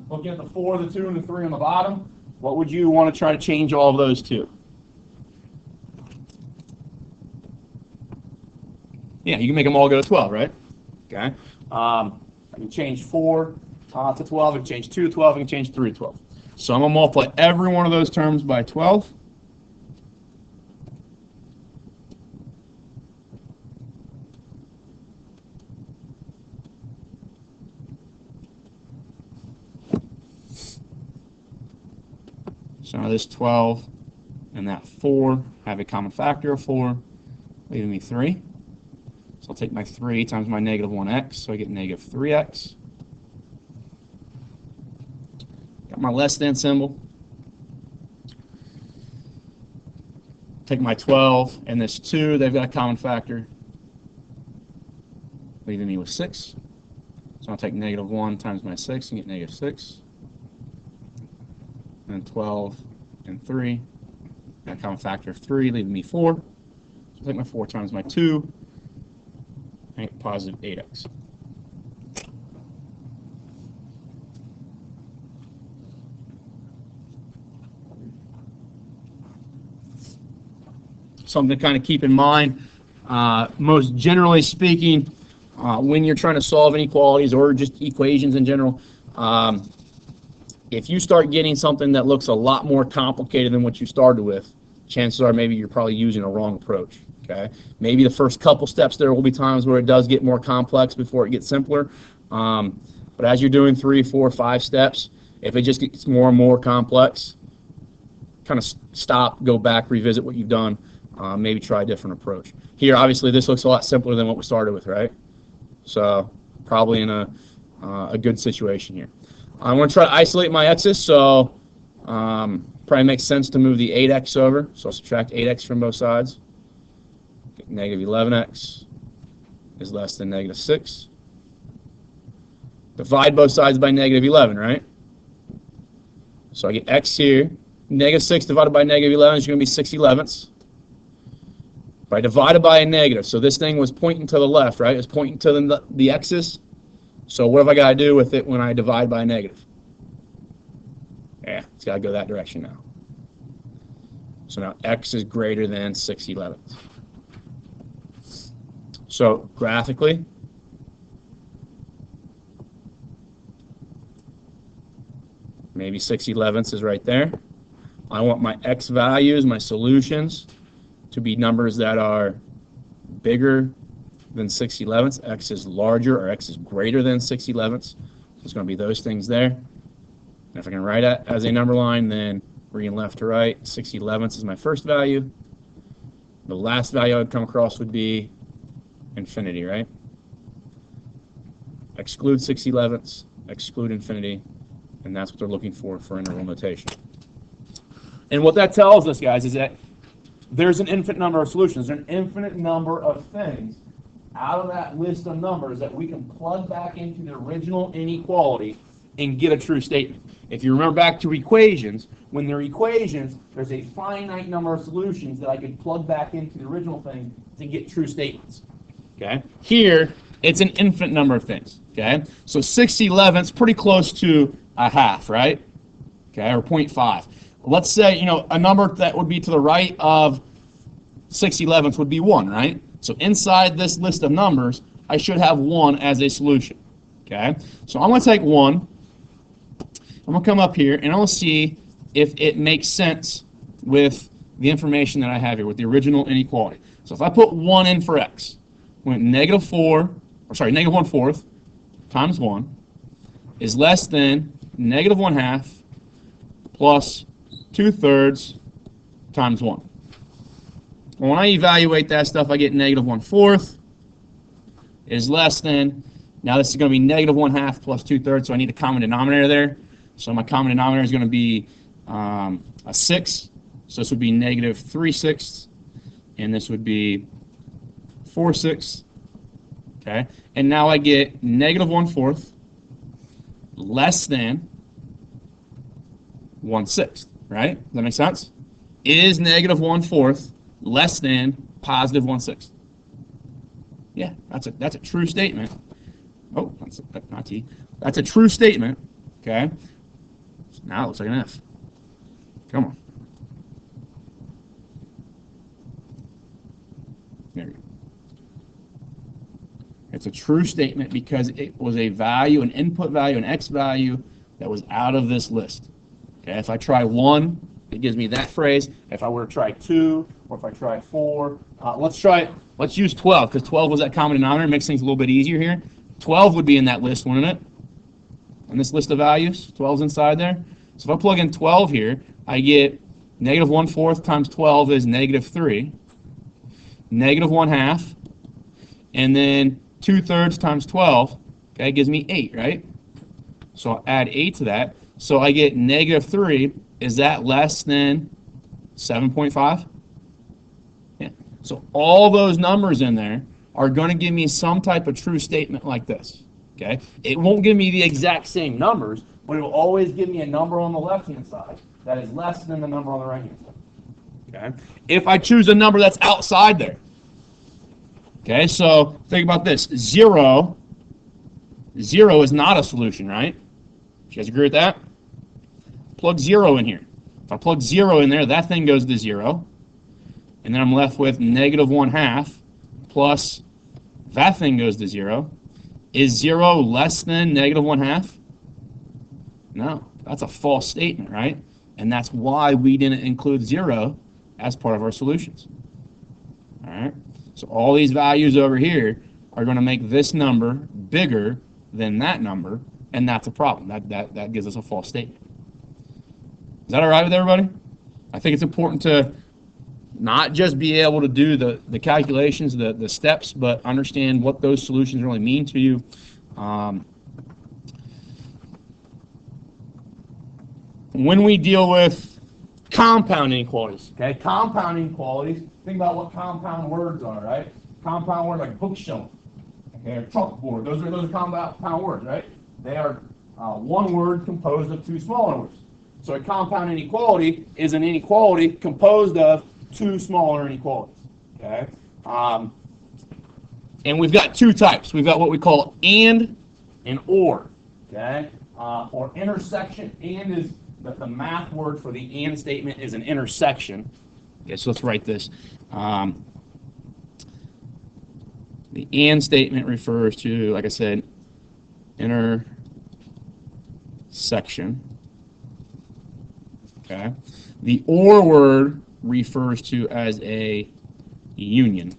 A: Looking at the 4, the 2, and the 3 on the bottom, what would you want to try to change all of those to? Yeah, you can make them all go to 12, right? Okay. I can change 4 to 12. I can change 2 to 12. I can change 3 to 12. So I'm going to multiply every one of those terms by 12. So now this 12 and that 4 have a common factor of 4, leaving me 3. So I'll take my 3 times my negative 1x, so I get negative 3x. Got my less than symbol. Take my 12 and this 2, they've got a common factor, leaving me with 6. So I'll take negative 1 times my 6 and get negative 6. And 12 and 3, got a common factor of 3, leaving me 4. So I'll take my 4 times my 2, and get positive 8x. Something to kind of keep in mind, most generally speaking, when you're trying to solve inequalities or just equations in general, if you start getting something that looks a lot more complicated than what you started with, chances are maybe you're probably using a wrong approach. Okay, maybe the first couple steps there will be times where it does get more complex before it gets simpler. But as you're doing 3, 4, 5 steps, if it just gets more and more complex, kind of stop, go back, revisit what you've done, maybe try a different approach. Here, obviously, this looks a lot simpler than what we started with, right? So probably in a good situation here. I want to try to isolate my x's, so probably makes sense to move the 8x over. So I'll subtract 8x from both sides. Get negative 11x is less than negative 6. Divide both sides by negative 11, right? So I get x here. Negative 6 divided by negative 11 is going to be 6/11. If I divide it by a negative, so this thing was pointing to the left, right? It's pointing to the x's. So what have I got to do with it when I divide by a negative? Yeah, it's got to go that direction now. So now x is greater than 6/11. So graphically, maybe 6/11 is right there. I want my x values, my solutions, to be numbers that are bigger than 6/11. X is larger or x is greater than 6/11. So it's going to be those things there. And if I can write it as a number line, then reading left to right, 6/11 is my first value. The last value I would come across would be infinity, right? exclude 6/11, exclude infinity, and that's what they're looking for interval notation. And what that tells us, guys, is that there's an infinite number of solutions. There's an infinite number of things out of that list of numbers that we can plug back into the original inequality and get a true statement. If you remember back to equations, when they're equations, there's a finite number of solutions that I could plug back into the original thing to get true statements. Okay? Here, it's an infinite number of things. Okay? So 6/11 is pretty close to a half, right? Okay, or 0.5. Let's say, a number that would be to the right of 6/11 would be 1, right? So inside this list of numbers, I should have 1 as a solution. Okay? So I'm going to take 1. I'm going to come up here, and I'm going to see if it makes sense with the information that I have here, with the original inequality. So if I put 1 in for x, negative -1/4 times 1 is less than negative 1/2 plus 2/3 times 1. Well, when I evaluate that stuff, I get negative 1/4 is less than, now this is going to be negative 1/2 plus 2/3, so I need a common denominator there. So my common denominator is going to be a 6, so this would be negative 3/6, and this would be 4/6. Okay, and now I get negative 1/4 less than 1/6, right? Does that make sense? Is negative 1/4 less than positive 1/6? Yeah, that's a true statement. Oh, that's not T. That's a true statement. Okay. Now it looks like an F. Come on. There we go. It's a true statement because it was a value, an input value, an X value that was out of this list. Okay, if I try 1, it gives me that phrase. If I were to try 2, or if I try 4, let's use 12, because 12 was that common denominator. It makes things a little bit easier here. 12 would be in that list, wouldn't it? In this list of values, 12's inside there. So if I plug in 12 here, I get negative 1/4 times 12 is negative 3, negative 1/2, and then 2/3 times 12, okay, gives me 8, right? So I'll add 8 to that. So I get negative 3. Is that less than 7.5? Yeah. So all those numbers in there are going to give me some type of true statement like this. Okay? It won't give me the exact same numbers, but it will always give me a number on the left-hand side that is less than the number on the right-hand side. Okay? If I choose a number that's outside there. Okay, so think about this. 0 is not a solution, right? You guys agree with that? Plug 0 in here. If I plug 0 in there, that thing goes to 0. And then I'm left with negative 1/2 plus that thing goes to 0. Is 0 less than negative 1/2? No, that's a false statement, right? And that's why we didn't include 0 as part of our solutions. All right? So all these values over here are going to make this number bigger than that number, and that's a problem. That gives us a false statement. Is that all right with everybody? I think it's important to not just be able to do the calculations, the steps, but understand what those solutions really mean to you. When we deal with compound inequalities, okay? Compound inequalities, think about what compound words are, right? Compound words like bookshelf, okay, or chalkboard. Those are compound words, right? They are one word composed of two smaller words. So a compound inequality is an inequality composed of two smaller inequalities, okay? And we've got two types. We've got what we call and or, okay? Or intersection. And is the math word for the and statement is an intersection. Okay, so let's write this. The and statement refers to, like I said, intersection. Okay. The or word refers to as a union.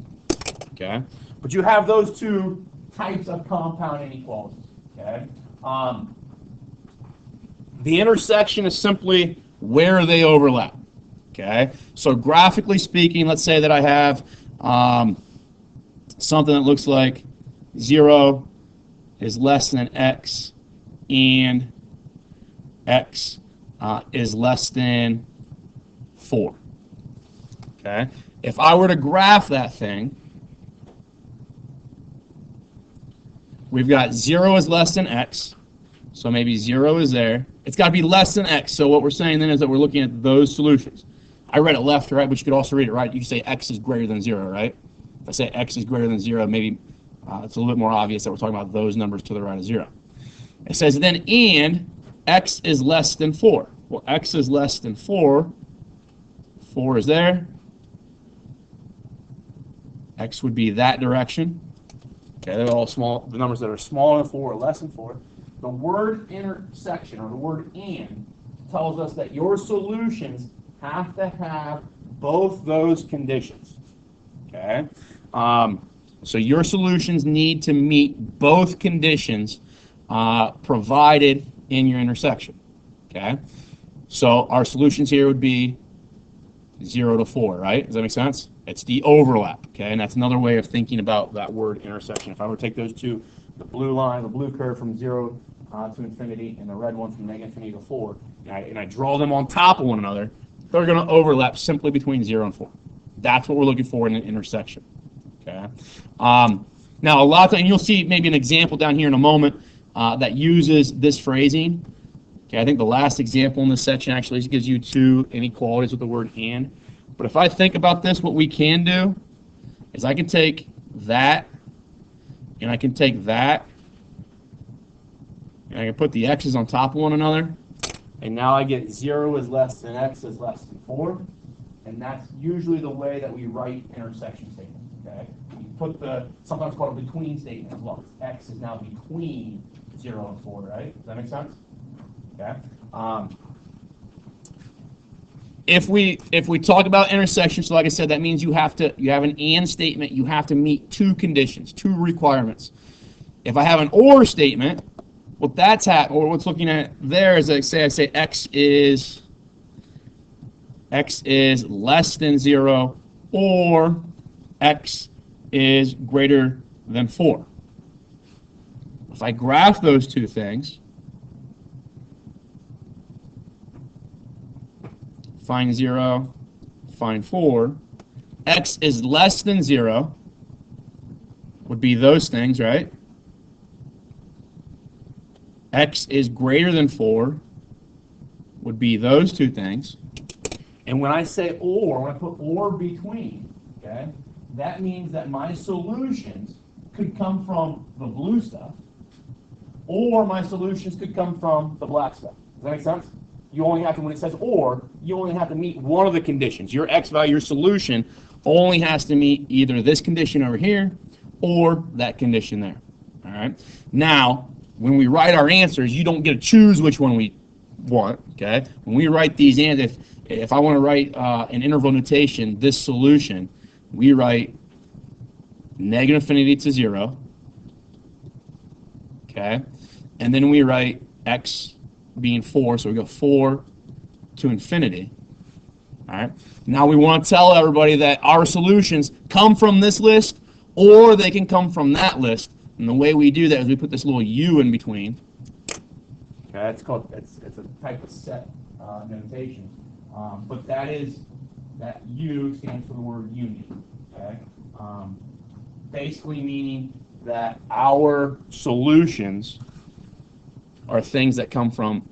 A: Okay. But you have those two types of compound inequalities. Okay. The intersection is simply where they overlap. Okay. So graphically speaking, let's say that I have something that looks like 0 is less than x and x is less than 4. Okay? If I were to graph that thing, we've got 0 is less than x, so maybe 0 is there. It's got to be less than x, so what we're saying then is that we're looking at those solutions. I read it left to right, but you could also read it right. You can say x is greater than 0, right? If I say x is greater than 0, maybe it's a little bit more obvious that we're talking about those numbers to the right of 0. It says then and x is less than 4. Well, x is less than 4. 4 is there. X would be that direction. Okay, they're all small. The numbers that are smaller than 4 or less than 4. The word intersection or the word and tells us that your solutions have to have both those conditions. Okay, so your solutions need to meet both conditions provided in your intersection. Okay, so our solutions here would be 0 to 4, right? Does that make sense? It's the overlap, okay? And that's another way of thinking about that word intersection. If I were to take those two, the blue line, the blue curve from 0 to infinity, and the red one from negative infinity to 4, and I draw them on top of one another, they're going to overlap simply between 0 and 4. That's what we're looking for in an intersection, okay? Now, a lot of times, and you'll see maybe an example down here in a moment that uses this phrasing. Okay, I think the last example in this section actually gives you two inequalities with the word and. But if I think about this, what we can do is I can take that, and I can take that, and I can put the x's on top of one another, and now I get 0 is less than x is less than 4, and that's usually the way that we write intersection statements. Okay, you put the sometimes called a between statement as well. X is now between 0 and 4, right? Does that make sense? Okay. If we talk about intersections, so like I said, that means you have an and statement. You have to meet two conditions, two requirements. If I have an or statement, what that's or what's looking at there is I say x is less than 0 or x is greater than 4. If I graph those two things, find 0, find 4, x is less than 0 would be those things, right? X is greater than 4 would be those two things. And when I say or, when I put or between, okay, that means that my solutions could come from the blue stuff, or my solutions could come from the black stuff. Does that make sense? You only have to, when it says or, you only have to meet one of the conditions. Your x value, your solution, only has to meet either this condition over here or that condition there. All right. Now, when we write our answers, you don't get to choose which one we want. Okay. When we write these answers, if I want to write an interval notation, this solution, we write negative infinity to 0. Okay. And then we write x being 4, so we go 4 to infinity. All right. Now we want to tell everybody that our solutions come from this list, or they can come from that list. And the way we do that is we put this little u in between. Okay, it's a type of set notation, but that u stands for the word union. Okay, basically meaning that our solutions are things that come from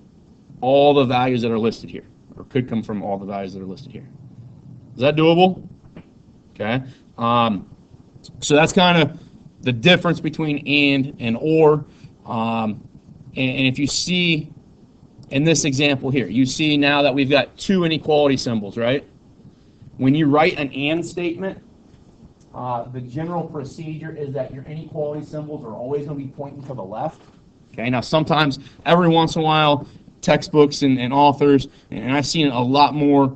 A: all the values that are listed here, or could come from all the values that are listed here. Is that doable? Okay. So that's kind of the difference between and or. And if you see in this example here, you see now that we've got two inequality symbols, right? When you write an and statement, the general procedure is that your inequality symbols are always going to be pointing to the left. Okay, now sometimes, every once in a while, textbooks and authors, and I've seen a lot more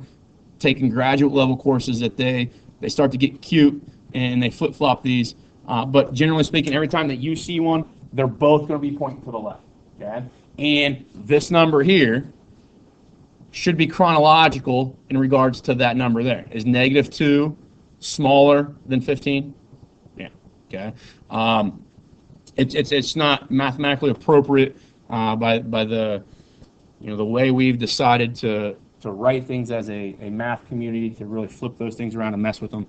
A: taking graduate level courses that they start to get cute and they flip-flop these. But generally speaking, every time that you see one, they're both going to be pointing to the left. Okay, and this number here should be chronological in regards to that number there. Is negative 2 smaller than 15? Yeah. Okay. It's not mathematically appropriate by the the way we've decided to write things as a math community, to really flip those things around and mess with them.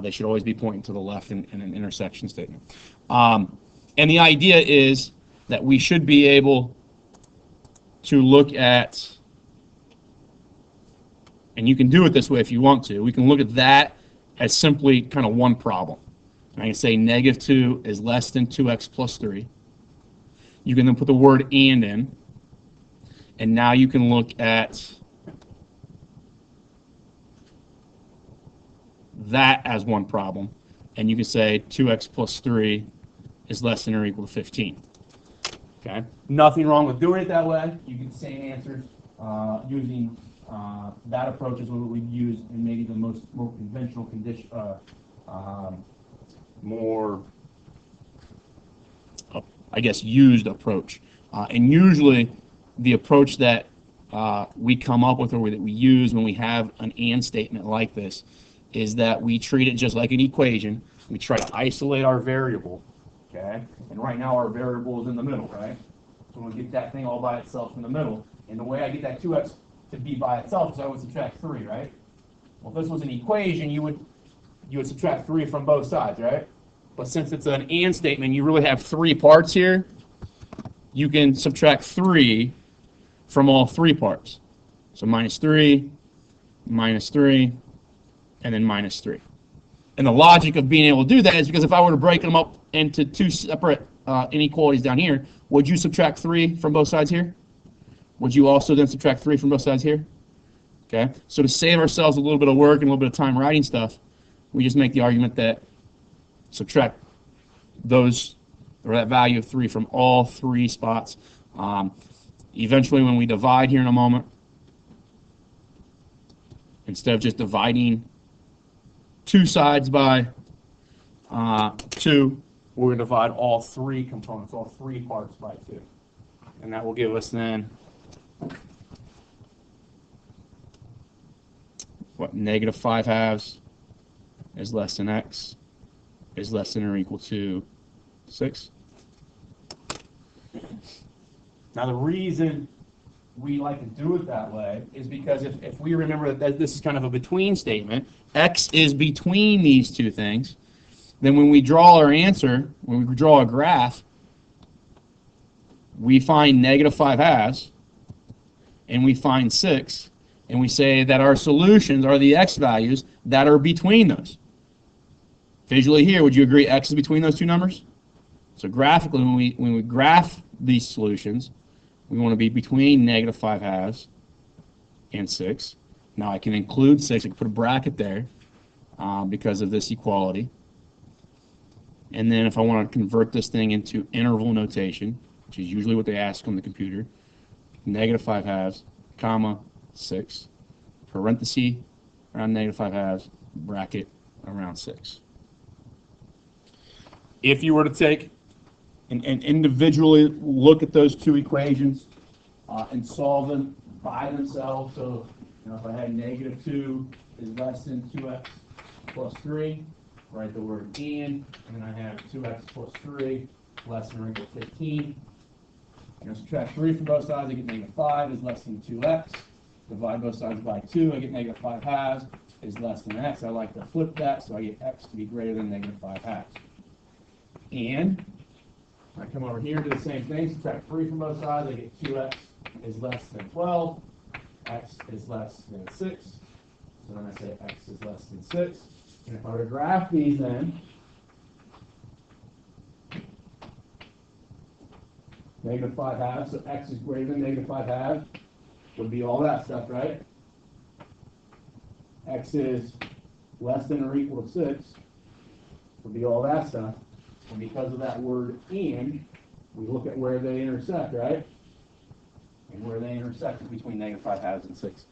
A: They should always be pointing to the left in an intersection statement. And the idea is that we should be able to look at, and you can do it this way if you want to, we can look at that as simply kind of one problem. I can say -2 is less than 2x plus 3. You can then put the word "and" in, and now you can look at that as one problem, and you can say 2x plus 3 is less than or equal to 15. Okay? Nothing wrong with doing it that way. You get the same answers using that approach is what we use in maybe the more conventional condition, more, I guess, used approach. And usually the approach that we come up with, or that we use when we have an "and" statement like this, is that we treat it just like an equation. We try to isolate our variable, okay? And right now our variable is in the middle, right? So we'll get that thing all by itself in the middle. And the way I get that 2x to be by itself is I would subtract 3, right? Well, if this was an equation, you would subtract 3 from both sides, right? But since it's an "and" statement, you really have 3 parts here. You can subtract 3 from all 3 parts. So -3, -3, and then -3. And the logic of being able to do that is because if I were to break them up into 2 separate inequalities down here, would you subtract 3 from both sides here? Would you also then subtract 3 from both sides here? Okay, so to save ourselves a little bit of work and a little bit of time writing stuff, we just make the argument that subtract those, or that value of 3 from all 3 spots. Eventually, when we divide here in a moment, instead of just dividing 2 sides by 2, we're going to divide all 3 components, all 3 parts by 2. And that will give us then, what, -5/2 is less than x is less than or equal to 6. Now the reason we like to do it that way is because if we remember that this is kind of a between statement, x is between these 2 things, then when we draw our answer, when we draw a graph, we find -5/2 and we find 6, and we say that our solutions are the x values that are between those. Visually here, would you agree x is between those 2 numbers? So graphically, when we graph these solutions, we want to be between -5/2 and 6. Now I can include 6. I can put a bracket there because of this equality. And then if I want to convert this thing into interval notation, which is usually what they ask on the computer, -5/2, comma, 6, parenthesis around -5/2, bracket around 6. If you were to take and individually look at those 2 equations and solve them by themselves, so if I had -2 is less than 2x plus 3, write the word "and" then I have 2x plus 3 less than or equal to 15. Subtract 3 from both sides, I get -5 is less than 2x. Divide both sides by 2, I get -5/2 is less than x. I like to flip that, so I get x to be greater than -5/2. And I come over here and do the same thing, subtract 3 from both sides, I get 2x is less than 12, x is less than 6. So then I say x is less than 6. And if I were to graph these then, -5/2, so x is greater than -5/2 would be all that stuff, right? X is less than or equal to 6 would be all that stuff. And because of that word "and," we look at where they intersect, right? And where they intersect is between -5/2 and 6.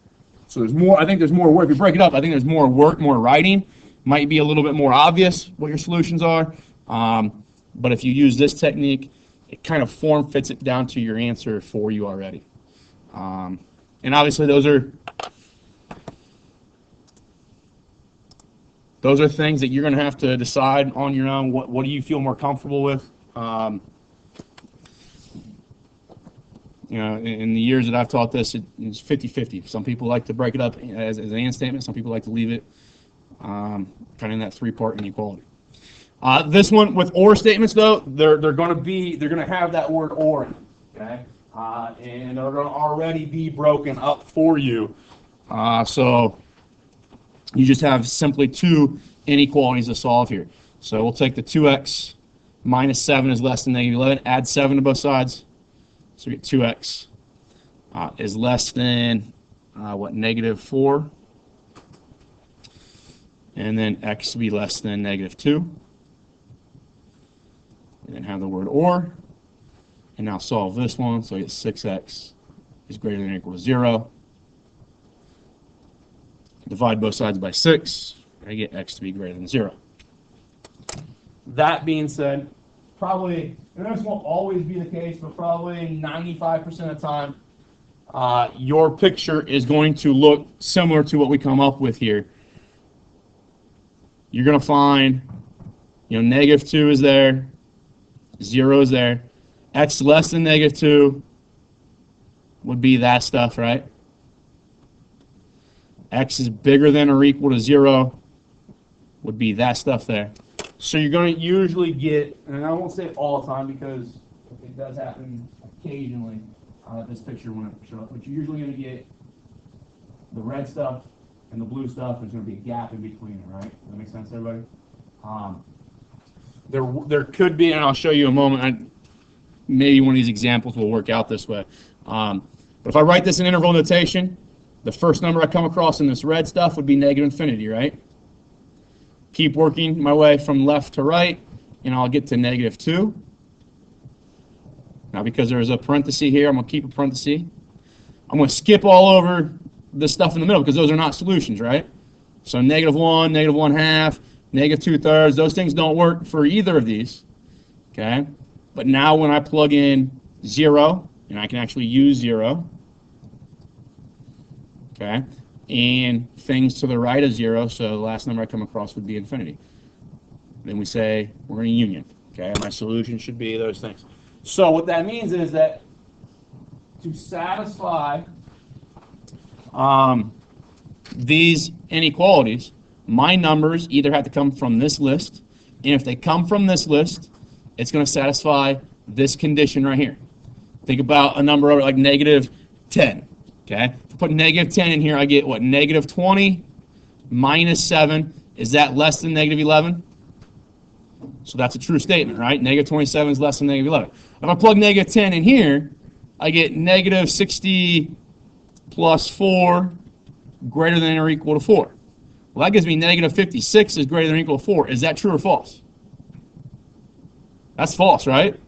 A: So there's more. I think there's more work. If you break it up, I think there's more work, more writing. Might be a little bit more obvious what your solutions are. But if you use this technique, it kind of form fits it down to your answer for you already. And obviously those are things that you're going to have to decide on your own. What do you feel more comfortable with? Um, you know, in the years that I've taught this, it's 50-50. Some people like to break it up as an and statement. Some people like to leave it kind of in that three-part inequality. This one with or statements, though, they're going to have that word or in it, okay? And they're going to already be broken up for you. So you just have simply two inequalities to solve here. So we'll take the 2x minus 7 is less than negative 11. Add 7 to both sides. So we get 2x is less than, negative 4. And then x will be less than negative 2. And then have the word or. And now solve this one. So I get 6x is greater than or equal to 0. Divide both sides by 6. I get x to be greater than 0. That being said, probably, and this won't always be the case, but probably 95% of the time, your picture is going to look similar to what we come up with here. You're going to find, negative 2 is there, 0 is there. X less than negative 2 would be that stuff, right? X is bigger than or equal to 0 would be that stuff there. So you're going to usually get, and I won't say it all the time because it does happen occasionally, this picture when it shows up, but you're usually going to get the red stuff and the blue stuff. There's going to be a gap in between it, right? Does that make sense, everybody? There could be, and I'll show you in a moment, maybe one of these examples will work out this way. But if I write this in interval notation, the first number I come across in this red stuff would be negative infinity, right? Keep working my way from left to right, and I'll get to negative 2. Now, because there's a parenthesis here, I'm going to keep a parenthesis. I'm going to skip all over the stuff in the middle because those are not solutions, right? So negative 1, negative 1/2, negative 2/3, those things don't work for either of these, okay? But now when I plug in 0, and I can actually use 0, okay, and things to the right of 0, so the last number I come across would be infinity. Then we say we're in a union, okay? My solution should be those things. So what that means is that to satisfy these inequalities, my numbers either have to come from this list, and if they come from this list, it's going to satisfy this condition right here. Think about a number like negative 10. Okay, if I put negative 10 in here, I get what? Negative 20 minus 7. Is that less than negative 11? So that's a true statement, right? Negative 27 is less than negative 11. If I plug negative 10 in here, I get negative 60 plus 4 greater than or equal to 4. Well, that gives me negative 56 is greater than or equal to 4. Is that true or false? That's false, right?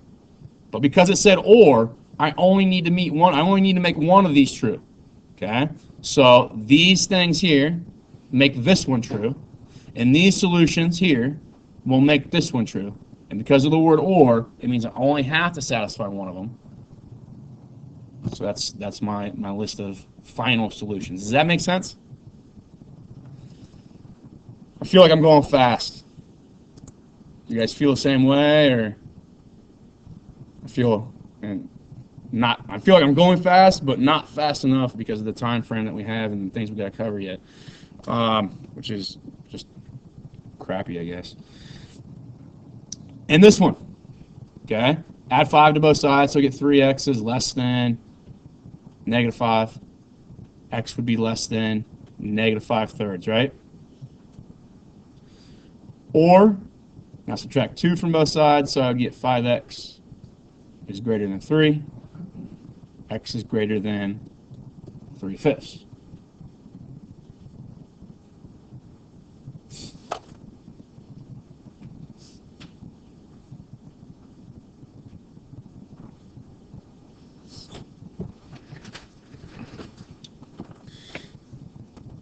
A: But because it said or, I only need to meet one. I only need to make one of these true. Okay? So these things here make this one true, and these solutions here will make this one true. And because of the word or, it means I only have to satisfy one of them. So that's my list of final solutions. Does that make sense? I feel like I'm going fast. Do you guys feel the same way, or I feel like I'm going fast, but not fast enough because of the time frame that we have and things we got to cover yet, which is just crappy, I guess. And this one, okay, add 5 to both sides, so I get 3x is less than negative 5. X would be less than negative 5/3, right? Or, now subtract 2 from both sides, so I would get 5x is greater than 3. X is greater than 3/5.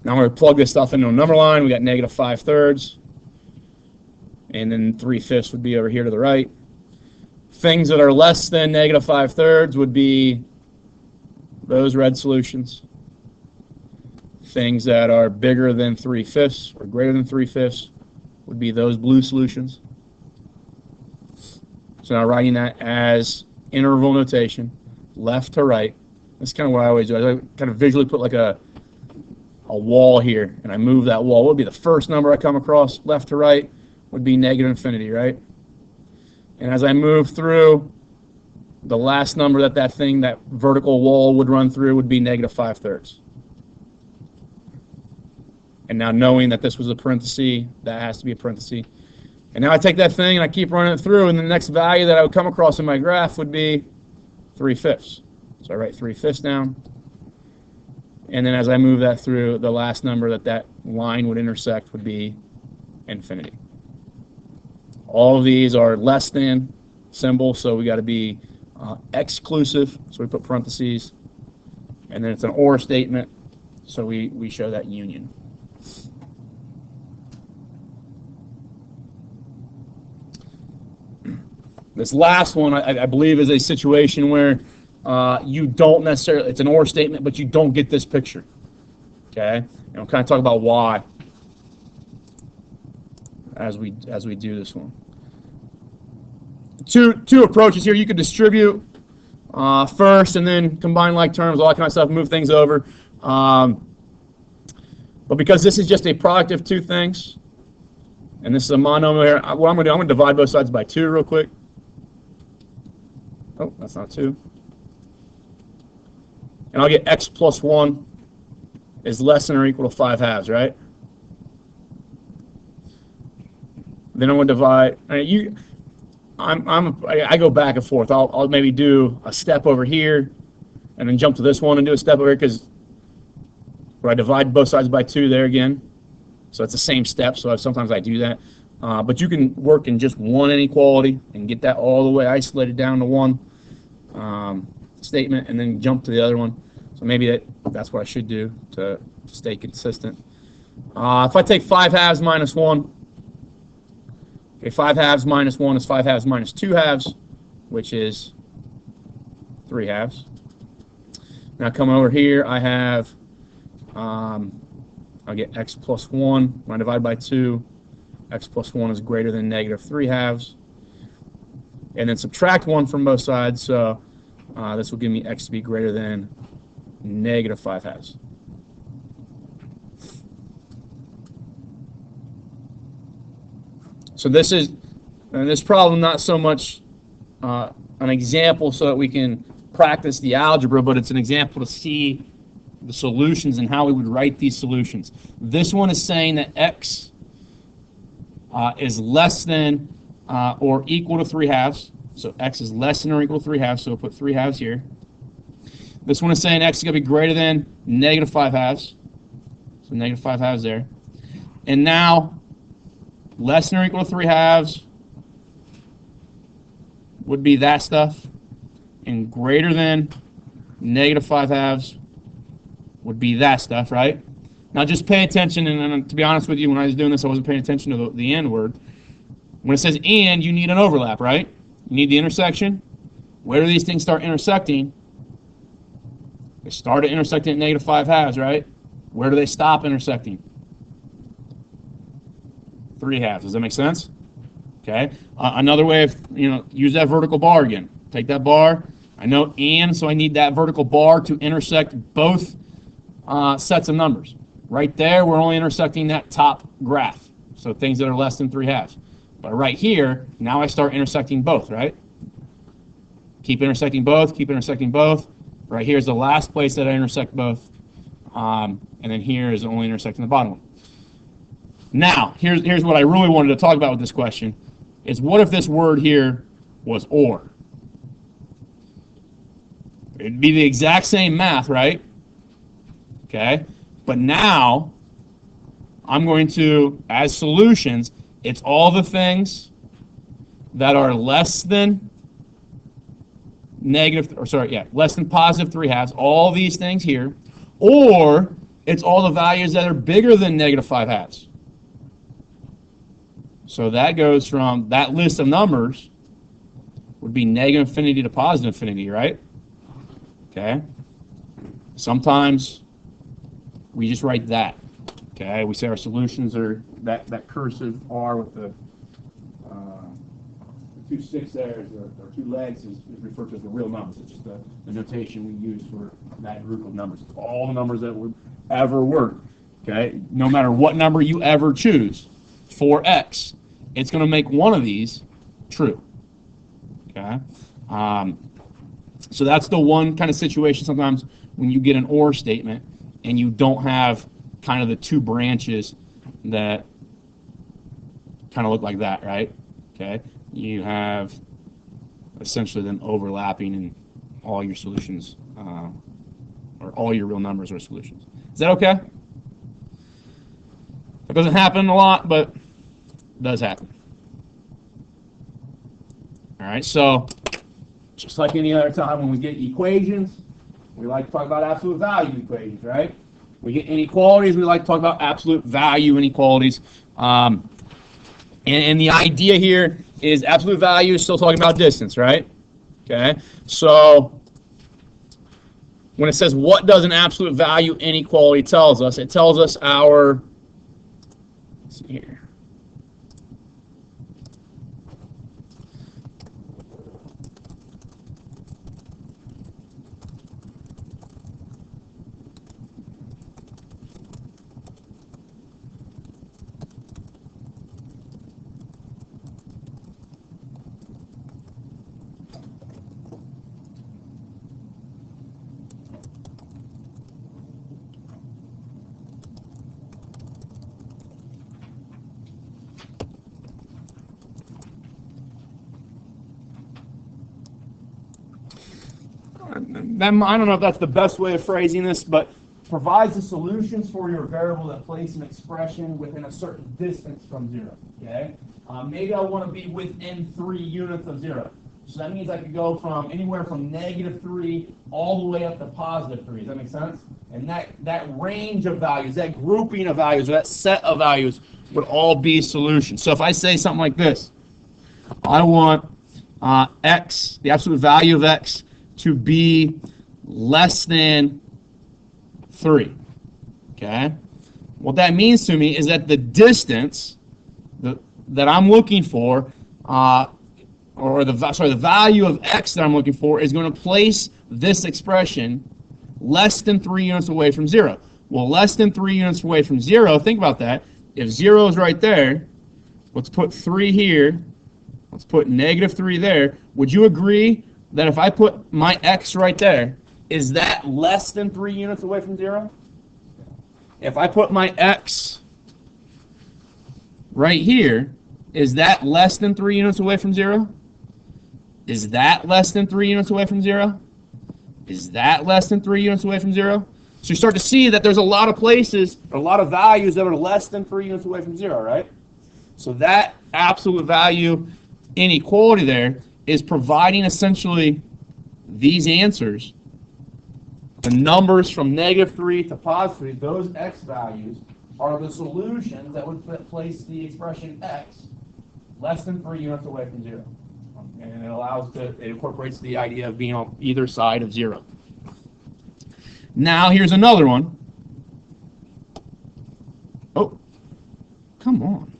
A: Now I'm going to plug this stuff into a number line. We got negative 5/3. And then 3/5 would be over here to the right. Things that are less than negative 5/3 would be those red solutions. Things that are bigger than 3/5 or greater than 3/5 would be those blue solutions. So now writing that as interval notation, left to right. That's kind of what I always do. I kind of visually put like a wall here, and I move that wall. What would be the first number I come across left to right? Would be negative infinity, right? And as I move through, the last number that vertical wall would run through would be negative 5/3. And now knowing that this was a parenthesis, that has to be a parenthesis. And now I take that thing and I keep running it through, and the next value that I would come across in my graph would be 3/5. So I write 3/5 down. And then as I move that through, the last number that line would intersect would be infinity. All of these are less than symbols, so we got to be exclusive, so we put parentheses. And then it's an or statement, so we show that union. This last one, I believe, is a situation where you don't necessarily, it's an or statement, but you don't get this picture. Okay? And we'll kind of talk about why as we do this one. Two approaches here. You could distribute first and then combine like terms, all that kind of stuff, move things over. But because this is just a product of two things, and this is a monomial here, what I'm going to do, I'm going to divide both sides by 2 real quick. Oh, that's not 2. And I'll get x plus 1 is less than or equal to 5/2, right? Then I'm going to divide. I go back and forth. I'll maybe do a step over here, and then jump to this one and do a step over here, because where I divide both sides by 2 there again. So it's the same step. So sometimes I do that. But you can work in just one inequality and get that all the way isolated down to one statement, and then jump to the other one. So maybe that's what I should do to stay consistent. If I take 5/2 minus 1, okay, 5/2 minus 1 is 5/2 minus 2/2, which is 3/2. Now come over here, I have, I'll get x plus 1. When I divide by 2, x plus 1 is greater than negative 3/2. And then subtract 1 from both sides, so this will give me x to be greater than negative 5/2. So this is, and this problem not so much an example so that we can practice the algebra, but it's an example to see the solutions and how we would write these solutions. This one is saying that x is less than or equal to 3/2. So x is less than or equal to 3/2, so we'll put 3/2 here. This one is saying x is going to be greater than negative 5/2. So negative 5/2 there. And now, less than or equal to 3/2 would be that stuff. And greater than negative 5/2 would be that stuff, right? Now just pay attention, and to be honest with you, when I was doing this, I wasn't paying attention to the and word. When it says and, you need an overlap, right? You need the intersection. Where do these things start intersecting? They start intersecting at negative 5/2, right? Where do they stop intersecting? 3/2. Does that make sense? Okay. Another way of, use that vertical bar again. Take that bar. I know and, so I need that vertical bar to intersect both sets of numbers. Right there, we're only intersecting that top graph, so things that are less than 3/2. But right here, now I start intersecting both, right? Keep intersecting both, keep intersecting both. Right here is the last place that I intersect both. And then here is only intersecting the bottom one. Now, here's what I really wanted to talk about with this question, is what if this word here was or? It'd be the exact same math, right? Okay, but now I'm going to, as solutions, it's all the things that are less than less than positive 3/2, all these things here, or it's all the values that are bigger than negative 5/2. So that goes from, that list of numbers would be negative infinity to positive infinity, right? Okay. Sometimes we just write that. Okay. We say our solutions are that cursive R with the two sticks there or two legs is referred to as the real numbers. It's just the notation we use for that group of numbers. It's all the numbers that would ever work. Okay, no matter what number you ever choose for x, it's going to make one of these true. Okay, so that's the one kind of situation sometimes when you get an OR statement and you don't have kind of the two branches that kind of look like that, right? Okay, you have essentially them overlapping in all your solutions, or all your real numbers are solutions. Is that okay? It doesn't happen a lot, but it does happen. All right, so just like any other time when we get equations, we like to talk about absolute value equations, right? We get inequalities, we like to talk about absolute value inequalities. And the idea here is absolute value is still talking about distance, right? Okay, so when it says what does an absolute value inequality tells us, it tells us our, let's see here. I don't know if that's the best way of phrasing this, but provides the solutions for your variable that place an expression within a certain distance from 0. Okay? Maybe I want to be within 3 units of 0. So that means I could go from anywhere from -3 all the way up to +3. Does that make sense? And that range of values, that grouping of values, or that set of values would all be solutions. So if I say something like this, I want x, the absolute value of x, to be less than 3. Okay? What that means to me is that the distance that I'm looking for, or the value of x that I'm looking for, is going to place this expression less than 3 units away from 0. Well, less than 3 units away from 0, think about that. If 0 is right there, let's put 3 here. Let's put -3 there. Would you agree that if I put my x right there, is that less than 3 units away from 0? If I put my x right here, is that less than 3 units away from 0? Is that less than 3 units away from 0? Is that less than 3 units away from 0? So you start to see that there's a lot of places, a lot of values that are less than 3 units away from 0, right? So that absolute value inequality there is providing essentially these answers, the numbers from -3 to +3, those x values are the solutions that would place the expression x less than 3 units away from 0. And it incorporates the idea of being on either side of 0. Now here's another one. Oh, come on.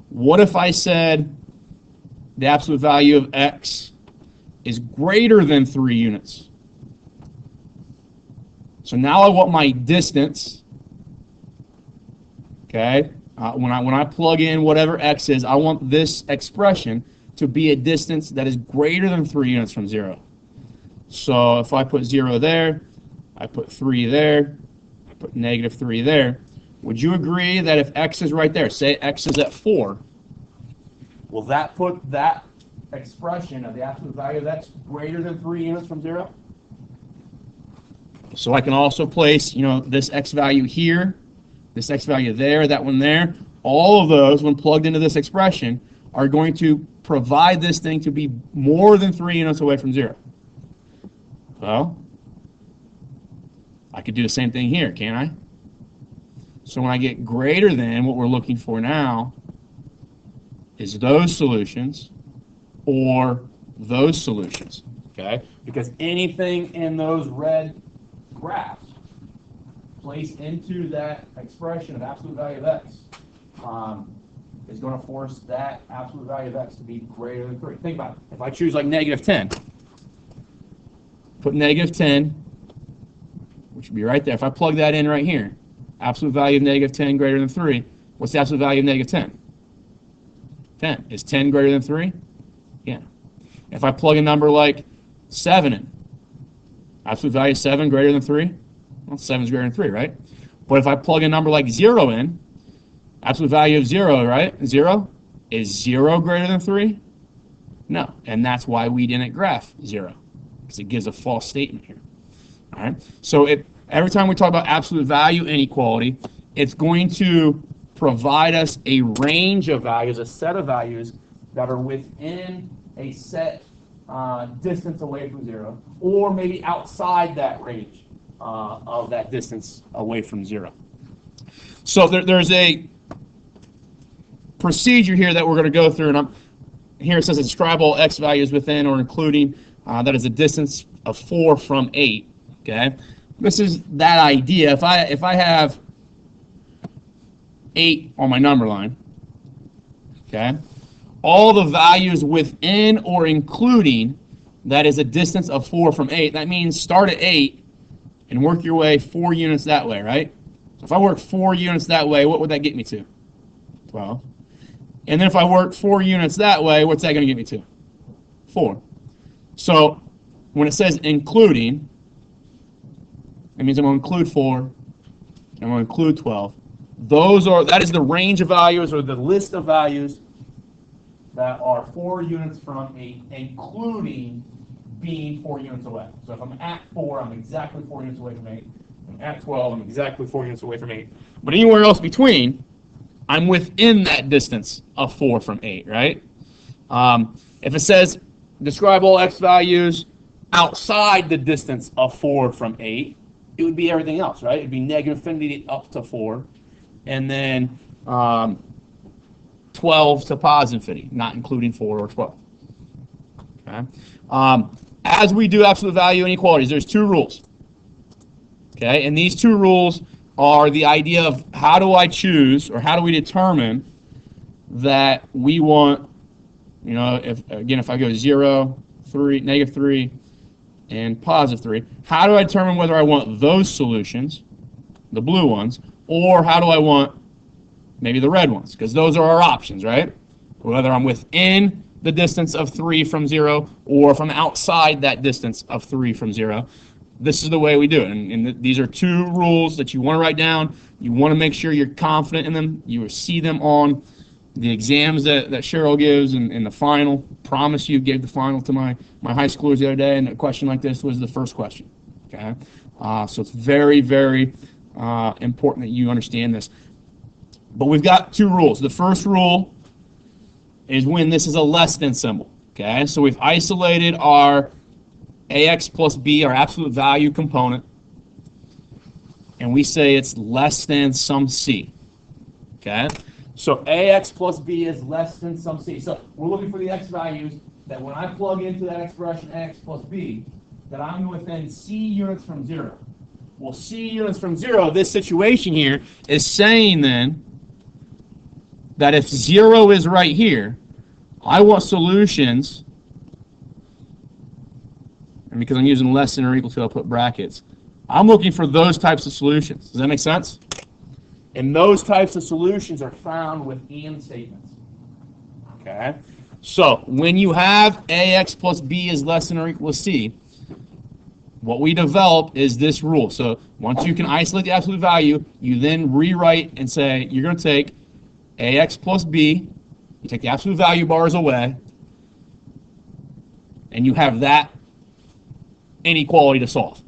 A: What if I said the absolute value of x is greater than 3 units? So now I want my distance. Okay, when I plug in whatever x is, I want this expression to be a distance that is greater than 3 units from 0. So if I put 0 there, I put 3 there, I put -3 there, would you agree that if x is right there, say x is at 4, will that put that expression of the absolute value of x greater than 3 units from 0? So I can also place, this x value here, this x value there, that one there. All of those, when plugged into this expression, are going to provide this thing to be more than 3 units away from 0. Well, I could do the same thing here, can't I? So when I get greater than, what we're looking for now is those solutions or those solutions, okay? Because anything in those red graphs placed into that expression of absolute value of x is going to force that absolute value of x to be greater than 3. Think about it. If I choose like negative 10, put negative 10, which would be right there. If I plug that in right here, absolute value of negative 10 greater than 3, what's the absolute value of negative 10? 10. Is 10 greater than 3? Yeah. If I plug a number like 7 in, absolute value of 7 greater than 3? Well, 7 is greater than 3, right? But if I plug a number like 0 in, absolute value of 0, right? 0? Is 0 greater than 3? No. And that's why we didn't graph 0, because it gives a false statement here. All right? So every time we talk about absolute value inequality, it's going to provide us a range of values, a set of values that are within a set distance away from 0, or maybe outside that range of that distance away from 0. So there's a procedure here that we're going to go through, and here it says describe all x values within or including that is a distance of 4 from 8. Okay, this is that idea. If I have 8 on my number line, okay, all the values within or including that is a distance of 4 from 8. That means start at 8 and work your way 4 units that way, right? So if I work 4 units that way, what would that get me to? 12. And then if I work 4 units that way, what's that going to get me to? 4. So when it says including, that means I'm going to include 4, and I'm going to include 12. That is the range of values, or the list of values that are 4 units from 8, including being 4 units away. So if I'm at 4, I'm exactly 4 units away from 8. I'm at 12, I'm exactly 4 units away from 8. But anywhere else between, I'm within that distance of 4 from 8, right? If it says describe all x values outside the distance of 4 from 8, it would be everything else, right? It'd be negative infinity up to 4, and then 12 to positive infinity, not including 4 or 12. Okay. As we do absolute value inequalities, there's 2 rules. Okay, and these 2 rules are the idea of how do I choose, or how do we determine that we want, if I go 0, 3, negative 3, and positive 3, how do I determine whether I want those solutions, the blue ones, or how do I want maybe the red ones? Because those are our options, right? Whether I'm within the distance of 3 from 0, or if I'm outside that distance of 3 from 0. This is the way we do it. And these are 2 rules that you want to write down. You want to make sure you're confident in them. You see them on the exams that Cheryl gives in the final. Promise you, gave the final to my high schoolers the other day, and a question like this was the first question. Okay, so it's very, very important that you understand this. But we've got 2 rules. The first rule is when this is a less than symbol. Okay, so we've isolated our ax plus b, our absolute value component, and we say it's less than some c. Okay, so ax plus b is less than some c. So we're looking for the x values that when I plug into that expression ax plus b, that I'm within c units from 0. Well, c units from 0, this situation here is saying then that if 0 is right here, I want solutions, and because I'm using less than or equal to, I'll put brackets. I'm looking for those types of solutions. Does that make sense? And those types of solutions are found with and statements. Okay? So when you have ax plus b is less than or equal to c, what we develop is this rule. So once you can isolate the absolute value, you then rewrite and say you're going to take ax plus b, you take the absolute value bars away, and you have that inequality to solve.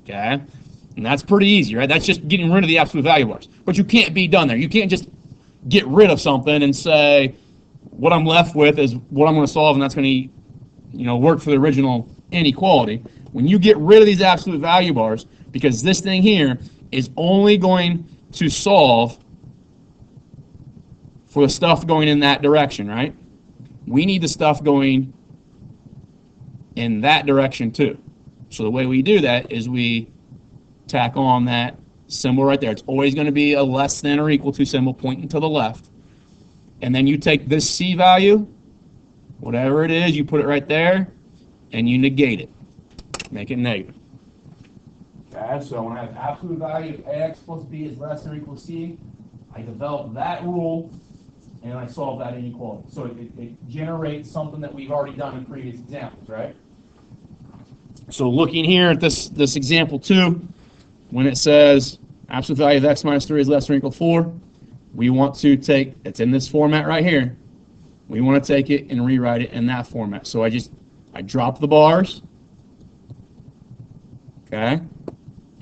A: Okay? And that's pretty easy, right? That's just getting rid of the absolute value bars. But you can't be done there. You can't just get rid of something and say what I'm left with is what I'm going to solve, and that's going to work for the original inequality. When you get rid of these absolute value bars, because this thing here is only going to solve for the stuff going in that direction, right? We need the stuff going in that direction too. So the way we do that is we tack on that symbol right there. It's always going to be a less than or equal to symbol pointing to the left. And then you take this C value, whatever it is, you put it right there, and you negate it. Make it negative. Okay, so when I have absolute value of ax plus b is less than or equal to c, I develop that rule, and I solve that inequality. So it generates something that we've already done in previous examples, right? So looking here at this example 2, when it says absolute value of x minus 3 is less than or equal to 4, we want to take, it's in this format right here, we want to take it and rewrite it in that format. So I drop the bars, okay?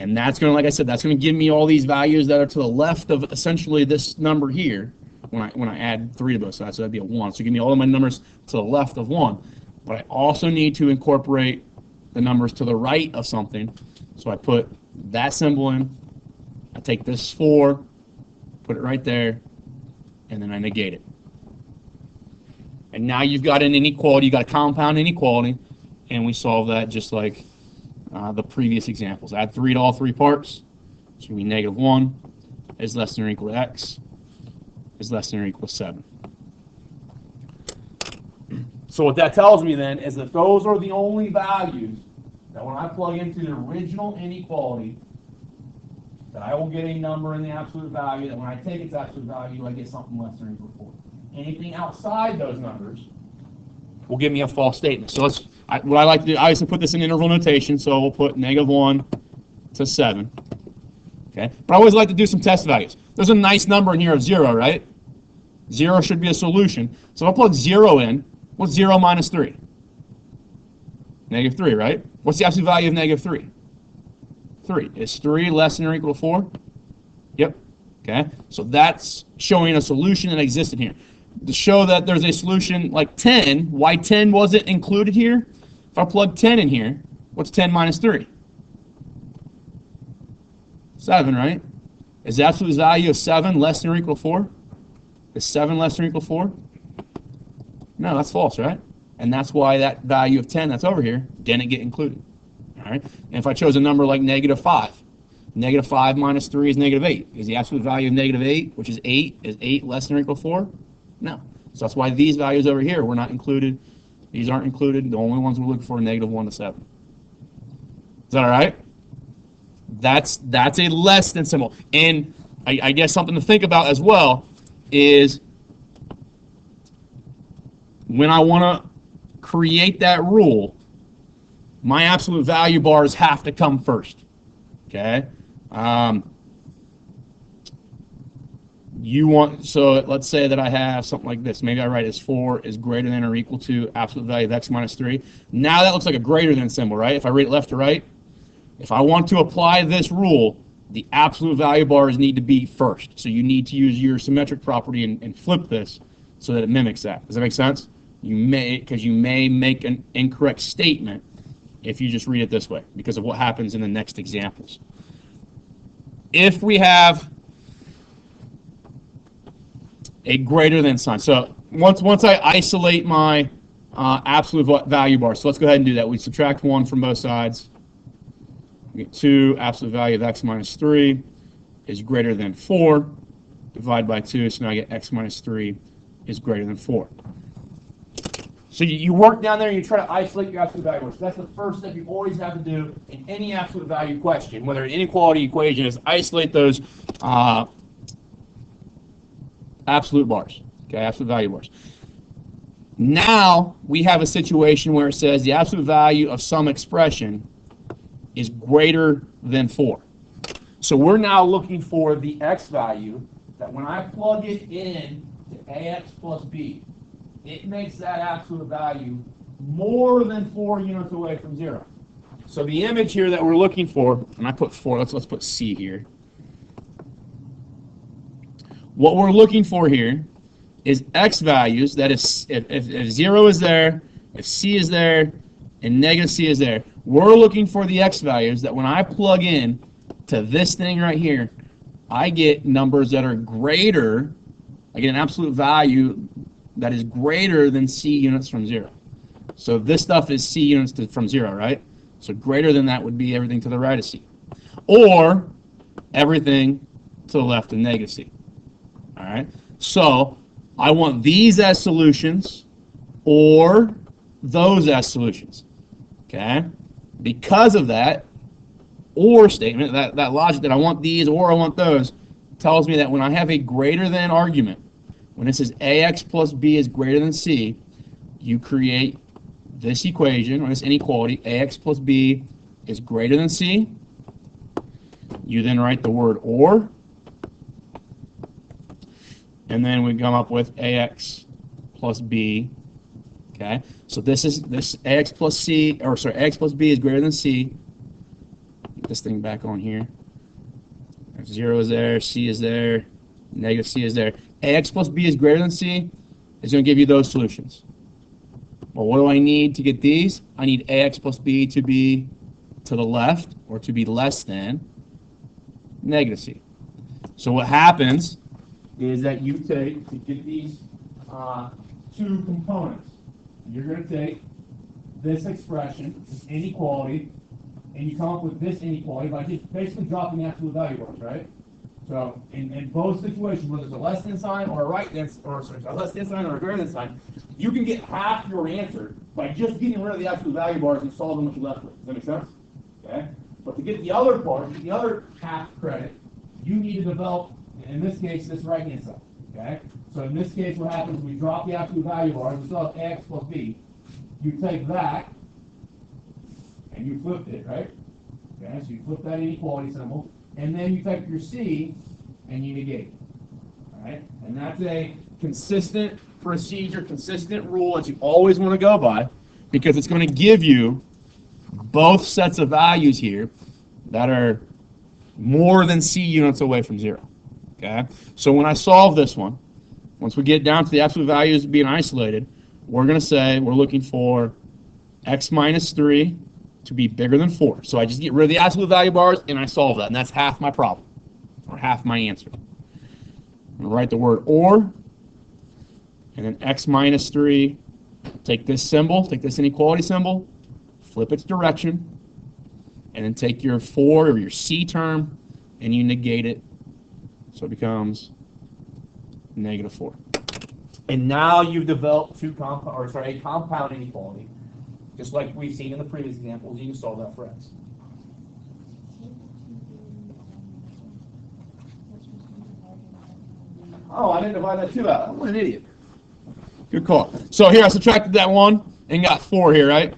A: And that's going to, like I said, that's going to give me all these values that are to the left of essentially this number here when I add 3 to both sides. So that'd be a 1. So give me all of my numbers to the left of 1. But I also need to incorporate the numbers to the right of something. So I put that symbol in. I take this 4, put it right there, and then I negate it. And now you've got an inequality. You've got a compound inequality, and we solve that just like the previous examples. Add 3 to all 3 parts. So it's going to be negative 1 is less than or equal to x is less than or equal to 7. So what that tells me then is that those are the only values that when I plug into the original inequality, that I will get a number in the absolute value, that when I take its absolute value, I get something less than or equal to 4. Anything outside those numbers will give me a false statement. So what I like to do, I obviously put this in interval notation, so we'll put negative 1 to 7. Okay? But I always like to do some test values. There's a nice number in here of 0, right? 0 should be a solution. So if I plug 0 in, what's 0 minus 3? Negative 3, right? What's the absolute value of negative 3? 3. Is 3 less than or equal to 4? Yep. Okay? So that's showing a solution that existed here. To show that there's a solution like 10, why 10 wasn't included here? If I plug 10 in here, what's 10 minus 3? 7, right? Is the absolute value of 7 less than or equal to 4? Is 7 less than or equal to 4? No, that's false, right? And that's why that value of 10 that's over here didn't get included. All right? And if I chose a number like negative 5, negative 5 minus 3 is negative 8. Is the absolute value of negative 8, which is 8, is 8 less than or equal to 4? No. So that's why these values over here were not included. These aren't included. The only ones we're looking for are negative 1 to 7. Is that all right? That's a less than symbol. And I guess something to think about as well is when I want to create that rule, my absolute value bars have to come first. Okay? So let's say that I have something like this. Maybe I write as 4 is greater than or equal to absolute value of x minus 3. Now that looks like a greater than symbol, right? If I read it left to right. If I want to apply this rule, the absolute value bars need to be first. So you need to use your symmetric property and flip this so that it mimics that. Does that make sense? Because you may make an incorrect statement if you just read it this way because of what happens in the next examples. If we have a greater than sign, so once I isolate my absolute value bar, so let's go ahead and do that. We subtract 1 from both sides. We get 2, absolute value of x minus 3 is greater than 4. Divide by 2, so now I get x minus 3 is greater than 4. So you work down there and you try to isolate your absolute value bars. That's the first step you always have to do in any absolute value question, whether an inequality equation is isolate those absolute bars, okay, absolute value bars. Now we have a situation where it says the absolute value of some expression is greater than 4. So we're now looking for the x value that when I plug it in to ax plus b, it makes that absolute value more than 4 units away from 0. So the image here that we're looking for, and I put 4, let's put C here. What we're looking for here is x values, that is, if 0 is there, if C is there, and negative C is there, we're looking for the x values that when I plug in to this thing right here, I get numbers that are greater, I get an absolute value that is greater than C units from 0. So this stuff is C units from 0, right? So greater than that would be everything to the right of C. Or everything to the left of negative C. All right? So I want these as solutions or those as solutions. Okay? Because of that or statement, that logic that I want these or I want those, tells me that when I have a greater than argument, when it says ax plus b is greater than c, you create this equation, or this inequality, ax plus b is greater than c. You then write the word or, and then we come up with ax plus b. Okay, so this ax plus c, or sorry, ax plus b is greater than c. Get this thing back on here. 0 is there, c is there, negative c is there. Ax plus b is greater than c is going to give you those solutions. Well, what do I need to get these? I need ax plus b to be to the left, or to be less than negative c. So what happens is that you take, to get these two components, you're going to take this expression, this inequality, and you come up with this inequality by just basically dropping the absolute value bars, right? So in both situations, whether it's a less than sign or a right than, or sorry, a less than sign or a greater than sign, you can get half your answer by just getting rid of the absolute value bars and solving what you're left with. Does that make sense? Okay. But to get the other part, the other half credit, you need to develop, in this case, this right-hand side. Okay. So in this case, what happens? We drop the absolute value bars. We still have ax plus b. You take that and you flip it, right? Okay. So you flip that inequality symbol. And then you take your c and you negate it. All right? And that's a consistent procedure, consistent rule that you always want to go by, because it's going to give you both sets of values here that are more than c units away from 0. Okay? So when I solve this one, once we get down to the absolute values being isolated, we're going to say we're looking for x minus 3 to be bigger than 4. So I just get rid of the absolute value bars and I solve that, and that's half my problem, or half my answer. I'm going to write the word or, and then x minus 3, take this symbol, take this inequality symbol, flip its direction, and then take your 4 or your c term and you negate it, so it becomes negative 4. And now you've developed a compound inequality. Just like we've seen in the previous examples, you can solve that for x. Oh, I didn't divide that 2 out. I'm an idiot. Good call. So here I subtracted that 1 and got 4 here, right?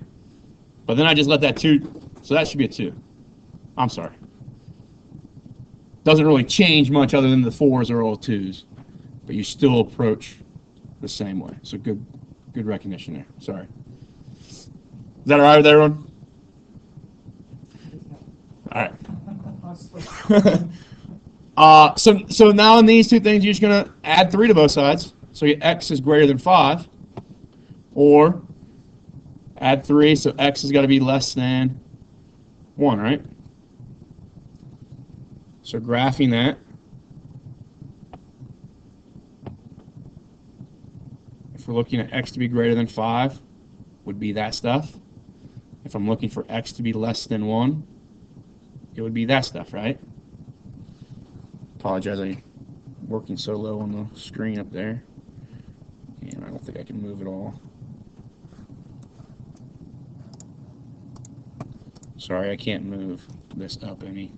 A: But then I just let that 2, so that should be a 2. I'm sorry. Doesn't really change much other than the 4s are all 2s. But you still approach the same way. So good recognition there. Sorry. Is that all right with everyone? All right. So now in these two things, you're just going to add 3 to both sides. So your x is greater than 5. Or add 3, so x has got to be less than 1, right? So graphing that. If we're looking at x to be greater than 5, would be that stuff. If I'm looking for x to be less than 1, it would be that stuff, right? Apologize, I'm working so low on the screen up there. And I don't think I can move it all. Sorry, I can't move this up any.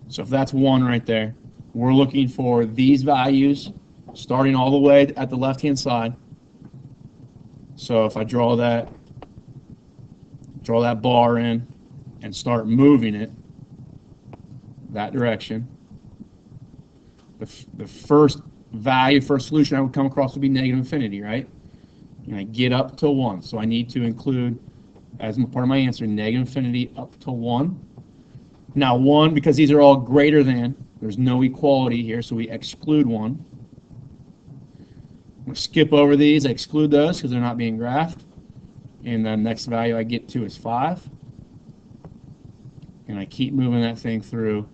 A: So if that's 1 right there, we're looking for these values starting all the way at the left-hand side. So if I draw that bar in and start moving it that direction, the first value, first solution I would come across would be negative infinity, right? And I get up to 1. So I need to include, as part of my answer, negative infinity up to 1. Now 1, because these are all greater than, there's no equality here, so we exclude 1. I'm going to skip over these. I exclude those because they're not being graphed. And the next value I get to is 5. And I keep moving that thing through,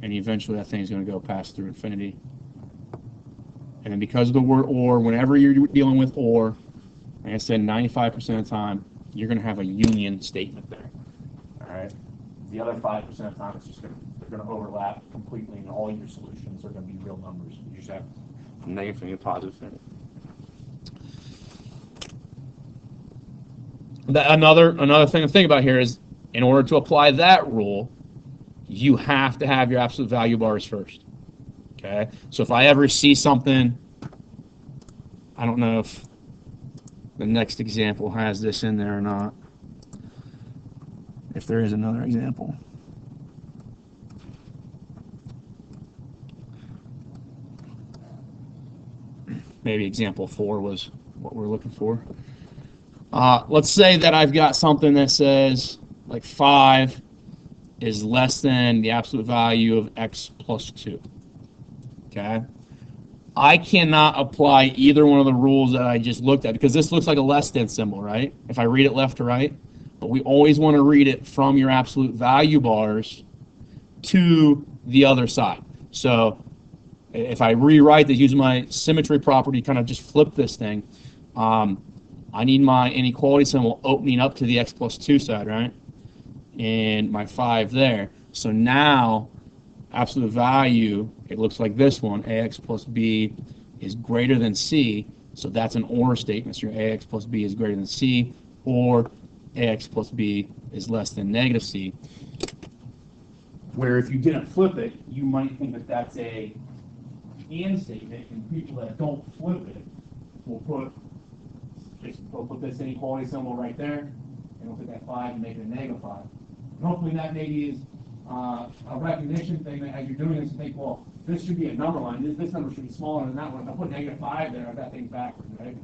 A: and eventually that thing's going to go past through infinity. And then because of the word or, whenever you're dealing with or, like I said, 95% of the time, you're going to have a union statement there. All right? The other 5% of the time, it's just going to they're going to overlap completely, and all your solutions are going to be real numbers. You just have a negative and a positive thing. Another thing to think about here is, in order to apply that rule, you have to have your absolute value bars first. Okay? So if I ever see something, I don't know if the next example has this in there or not. If there is another example. Maybe example 4 was what we're looking for. Let's say that I've got something that says like 5 is less than the absolute value of x plus 2. Okay? I cannot apply either one of the rules that I just looked at, because this looks like a less than symbol, right? If I read it left to right. But we always want to read it from your absolute value bars to the other side. So if I rewrite this using my symmetry property, kind of just flip this thing, I need my inequality symbol opening up to the x plus 2 side, right? And my 5 there. So now, absolute value, it looks like this one, ax plus b is greater than c. So that's an or statement. So your ax plus b is greater than c, or ax plus b is less than negative c. Where if you didn't flip it, you might think that that's a and statement, and people that don't flip it will put this inequality symbol right there, and we'll put that 5 and make it a negative 5. And hopefully that maybe is a recognition thing that as you're doing this, you think, well, this should be a number line. This number should be smaller than that one. If I put negative 5 there, I've got things backwards, right?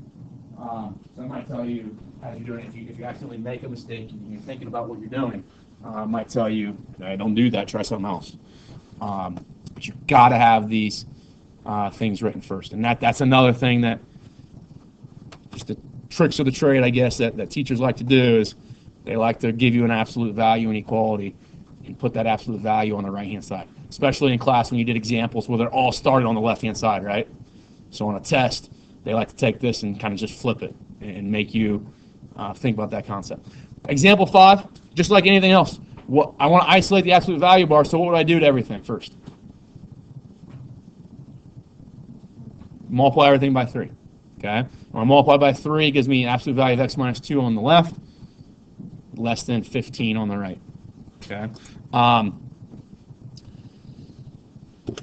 A: So I might tell you, as you're doing it, if you accidentally make a mistake and you're thinking about what you're doing, I might tell you, hey, don't do that, try something else. But you've got to have these things written first. And that's another thing that, just the tricks of the trade, I guess, that teachers like to do is they like to give you an absolute value inequality and put that absolute value on the right-hand side, especially in class when you did examples where they're all started on the left-hand side, right? So on a test, they like to take this and kind of just flip it and make you think about that concept. Example 5, just like anything else, I want to isolate the absolute value bar, so what would I do to everything first? Multiply everything by 3. Okay? When I multiply by 3, it gives me an absolute value of x minus 2 on the left, less than 15 on the right. Okay?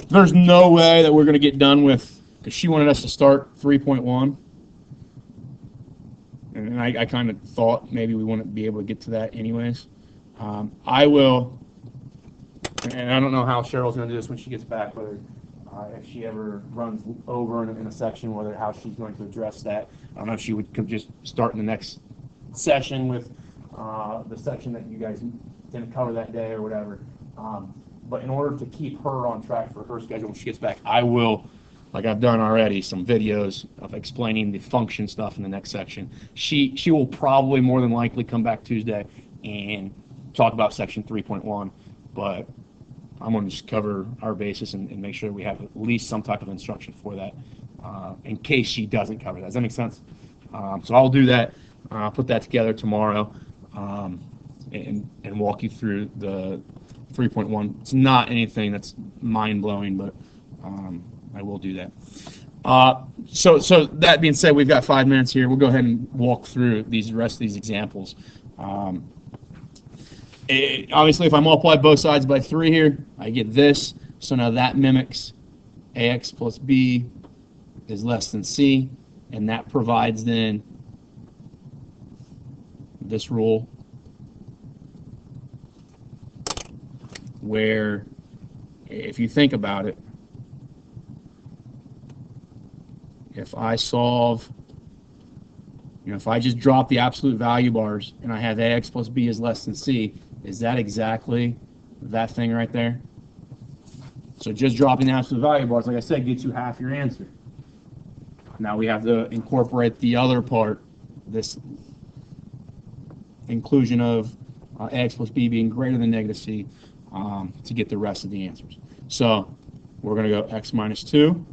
A: There's no way that we're going to get done with, because she wanted us to start 3.1. And I kind of thought maybe we wouldn't be able to get to that anyways. I will, and I don't know how Cheryl's going to do this when she gets back, whether if she ever runs over in a section, how she's going to address that. I don't know if she would just start in the next session with the section that you guys didn't cover that day or whatever. But in order to keep her on track for her schedule when she gets back, I will, like I've done already, some videos of explaining the function stuff in the next section. She will probably more than likely come back Tuesday and talk about section 3.1, but I'm going to just cover our basis and make sure we have at least some type of instruction for that in case she doesn't cover that. Does that make sense? So I'll do that. I'll put that together tomorrow and walk you through the 3.1. It's not anything that's mind-blowing, but I will do that. So that being said, we've got 5 minutes here. We'll go ahead and walk through the rest of these examples. Obviously, if I multiply both sides by 3 here, I get this. So now that mimics ax plus b is less than c, and that provides then this rule where, if you think about it, if I solve, if I just drop the absolute value bars and I have ax plus b is less than c, is that exactly that thing right there? So just dropping the absolute value bars, like I said, gets you half your answer. Now we have to incorporate the other part, this inclusion of ax plus b being greater than negative c to get the rest of the answers. So we're going to go x minus 2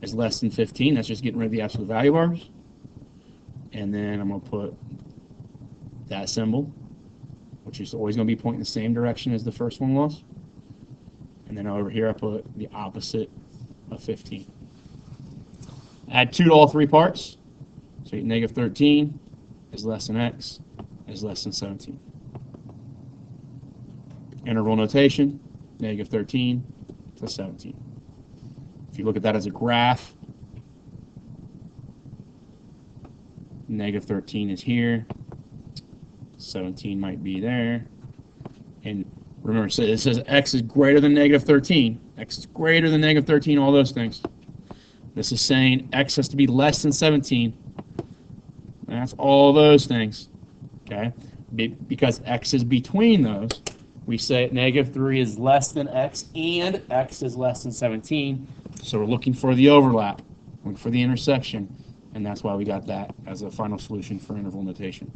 A: is less than 15. That's just getting rid of the absolute value bars. And then I'm going to put that symbol. which is always going to be pointing the same direction as the first one was. And then over here I put the opposite of 15. Add 2 to all three parts. So negative 13 is less than x is less than 17. Interval notation, negative 13 to 17. If you look at that as a graph, negative 13 is here, 17 might be there, and remember, so it says x is greater than negative 13, x is greater than negative 13, all those things. This is saying x has to be less than 17. That's all those things, okay? Because x is between those, we say negative 3 is less than x and x is less than 17. So we're looking for the overlap, looking for the intersection, and that's why we got that as a final solution for interval notation.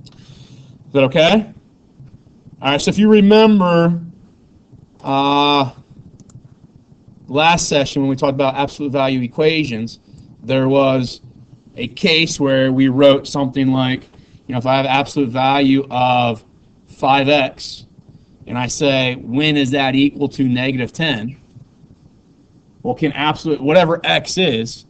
A: Is that okay? All right, so if you remember last session when we talked about absolute value equations, there was a case where we wrote something like, if I have absolute value of 5x, and I say, when is that equal to negative 10? Well, can absolute, whatever x is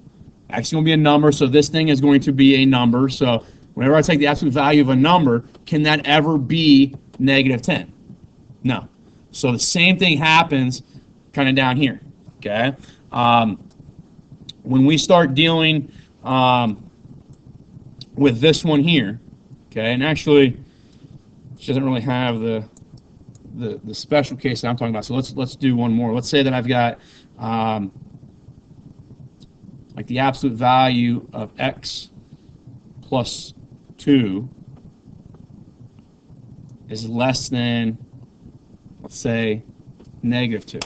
A: going to be a number, so this thing is going to be a number. So whenever I take the absolute value of a number, can that ever be negative 10? No. So the same thing happens kind of down here, okay? When we start dealing with this one here, okay, and actually, she doesn't really have the special case that I'm talking about. So let's do one more. Let's say that I've got like the absolute value of x plus 2 is less than, let's say, negative 2.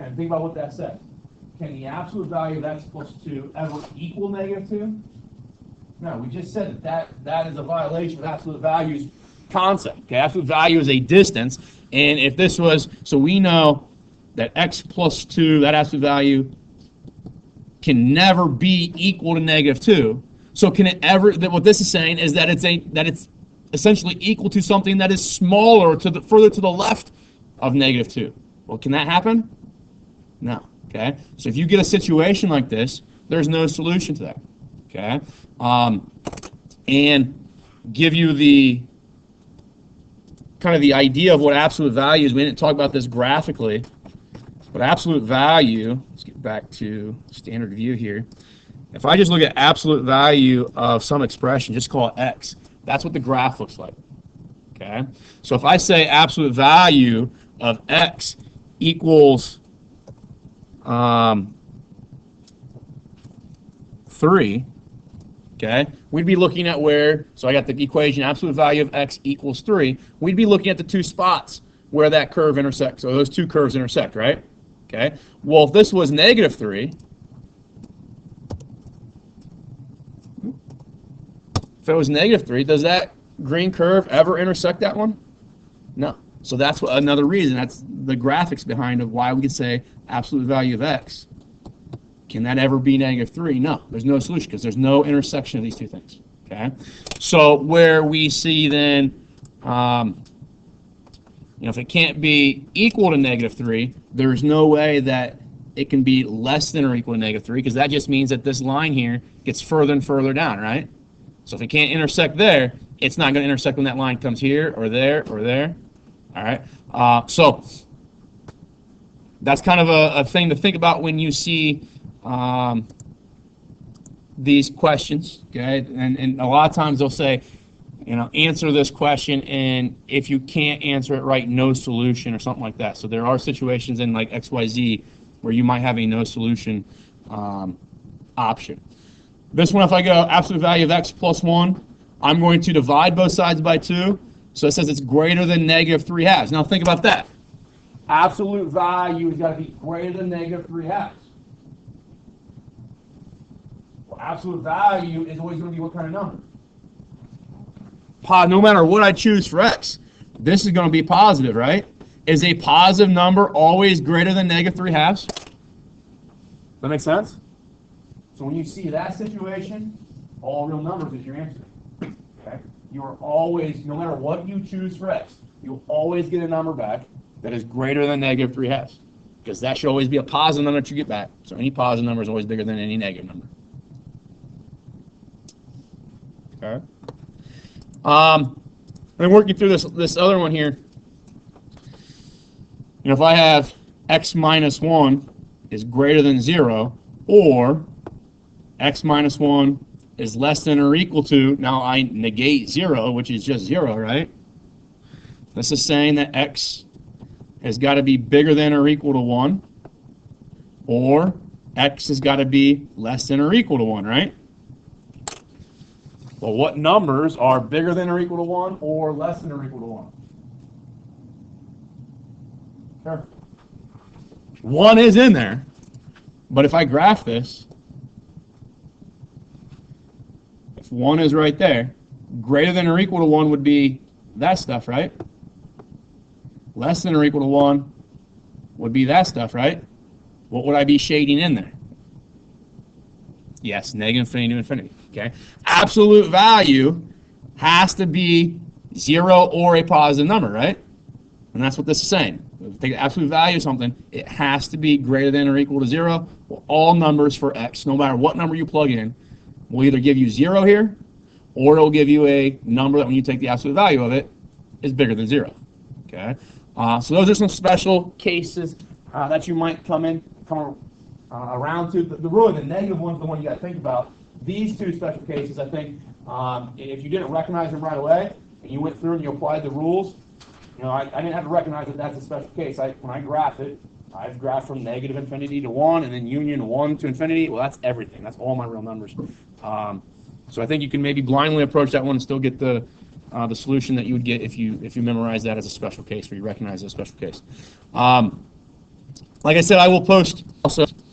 A: And think about what that says. Can the absolute value of x plus 2 ever equal negative 2? No, we just said that is a violation of absolute values concept. Okay, absolute value is a distance, and if this was, so we know that x plus 2, that absolute value, can never be equal to negative 2. So can it ever? That what this is saying is that it's essentially equal to something that is smaller, further to the left of negative 2. Well, can that happen? No. Okay. So if you get a situation like this, there's no solution to that. Okay. And give you the kind of the idea of what absolute value is. We didn't talk about this graphically, but absolute value, let's get back to standard view here. If I just look at absolute value of some expression, just call it x, that's what the graph looks like. Okay? So if I say absolute value of x equals 3, okay, we'd be looking at where, so I got the equation absolute value of x equals 3, we'd be looking at the two spots where that curve intersects, so those two curves intersect, right? Okay, well, if this was negative 3, if it was negative 3, does that green curve ever intersect that one? No. So that's another reason, that's the graphics behind of why we could say absolute value of x. Can that ever be negative 3? No, there's no solution because there's no intersection of these two things. Okay, so where we see then, if it can't be equal to negative 3, there's no way that it can be less than or equal to negative 3 because that just means that this line here gets further and further down, right? So if it can't intersect there, it's not going to intersect when that line comes here or there or there. All right, so that's kind of a thing to think about when you see these questions, okay? And a lot of times they'll say, answer this question, and if you can't answer it right, no solution or something like that. So there are situations in like XYZ where you might have a no solution option. This one, if I go absolute value of x plus 1, I'm going to divide both sides by 2. So it says it's greater than negative 3 halves. Now think about that. Absolute value has got to be greater than negative 3 halves. Well, absolute value is always going to be what kind of number? No matter what I choose for x, this is going to be positive, right? Is a positive number always greater than negative 3 halves? Does that make sense? So when you see that situation, all real numbers is your answer. Okay? you are always, no matter what you choose for x, you'll always get a number back that is greater than negative 3/2. Because that should always be a positive number that you get back. So any positive number is always bigger than any negative number. Okay. And working through this other one here, if I have x minus 1 is greater than 0, or x minus 1 is less than or equal to, now I negate 0, which is just 0, right? This is saying that x has got to be bigger than or equal to 1, or x has got to be less than or equal to 1, right? Well, what numbers are bigger than or equal to 1 or less than or equal to 1? Sure. 1 is in there, but if I graph this, if 1 is right there, greater than or equal to 1 would be that stuff, right? Less than or equal to 1 would be that stuff, right? What would I be shading in there? Yes, negative infinity to infinity. Okay. Absolute value has to be 0 or a positive number, right? And that's what this is saying. If you take the absolute value of something, it has to be greater than or equal to 0. Well, all numbers for x, no matter what number you plug in, will either give you 0 here, or it'll give you a number that when you take the absolute value of it is bigger than 0. Okay. So those are some special cases that you might come around to. Really, the negative one's the one you got to think about. These two special cases, I think, if you didn't recognize them right away, and you went through and you applied the rules, I didn't have to recognize that that's a special case. When I graph it, I've graphed from negative infinity to 1, and then union 1 to infinity. Well, that's everything. That's all my real numbers. So I think you can maybe blindly approach that one and still get the solution that you would get if you memorize that as a special case, or you recognize it as a special case. Like I said, I will post also